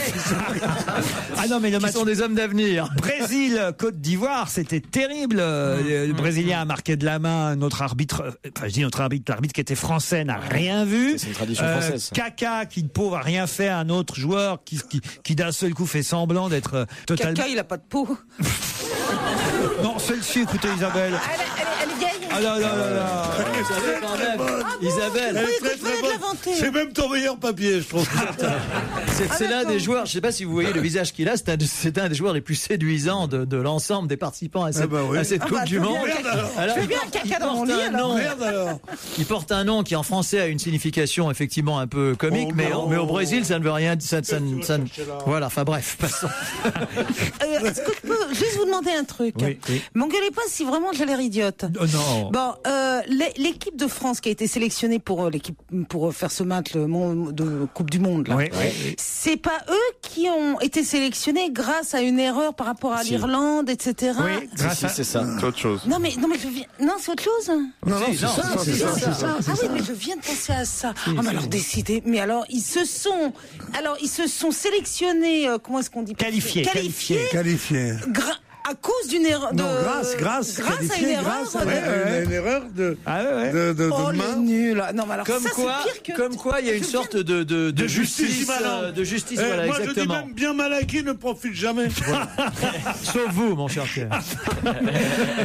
Ah non, mais le Qui match sont des hommes d'avenir. Brésil-Côte d'Ivoire, c'était terrible. Le Brésilien a marqué de la main. Notre arbitre, enfin je dis notre arbitre, l'arbitre qui était français n'a rien vu. C'est une tradition française. Kaka, qui de pauvre a rien fait à un autre joueur qui d'un seul coup fait semblant d'être totalement. Caca, il a pas de peau. Non, celle-ci, écoutez Isabelle. Elle est vieille. Ah là là là là. Isabelle. Elle est Oui, très écoute, très venez de bonne. l'inventer. C'est même ton meilleur papier, je trouve. C'est l'un des joueurs, je ne sais pas si vous voyez le visage qu'il a, c'est un des joueurs les plus séduisants de l'ensemble des participants à cette, à cette Coupe du Monde. Je fais bien un caca dans mon lit, alors. Merde alors. Il porte un nom qui en français a une signification effectivement un peu comique, mais au Brésil ça ne veut rien dire. Voilà, enfin bref, passons. Est-ce que je peux juste vous demander un truc? Oui. M'engueulez pas si vraiment j'ai l'air idiote. Oh non. Bon, l'équipe de France qui a été sélectionnée pour faire ce match de Coupe du Monde, là. Oui. C'est pas eux qui ont été sélectionnés grâce à une erreur par rapport à l'Irlande, etc. Oui, grâce à... c'est ça. C'est autre chose. Non mais je viens... Non, c'est autre chose. Non, c'est ça. Ah oui, mais je viens de penser à ça. Mais alors décidez. Mais alors ils se sont sélectionnés. Comment est-ce qu'on dit? Qualifiés. Qualifié. À cause d'une erreur. Non, grâce à une erreur. Une erreur de Oh main. le nul. Non mais alors Comme ça quoi, c'est pire que. comme quoi, il y a une sorte de justice, malin. voilà, Moi je dis exactement. même bien mal acquis ne profite jamais. Sauf vous, mon cher Pierre.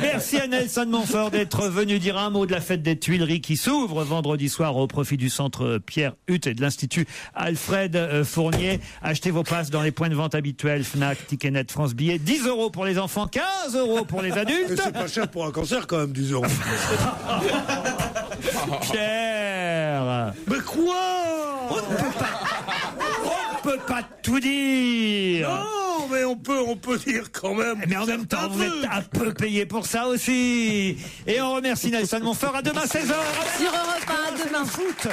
Merci à Nelson Montfort d'être venu dire un mot de la fête des Tuileries qui s'ouvre vendredi soir au profit du centre Pierre Hutt et de l'Institut Alfred Fournier. Achetez vos places dans les points de vente habituels Fnac, Ticketnet, France Billets. 10 € pour les enfants, 15 € pour les Et adultes. c'est pas cher pour un cancer quand même, 10 €. Pierre, Mais quoi? on peut pas tout dire. Non, mais on peut dire quand même. Mais en même temps, vous êtes un peu payé pour ça aussi. Et on remercie Nelson Montfort. À demain 16h. Sur Europe 1, à demain. Foot.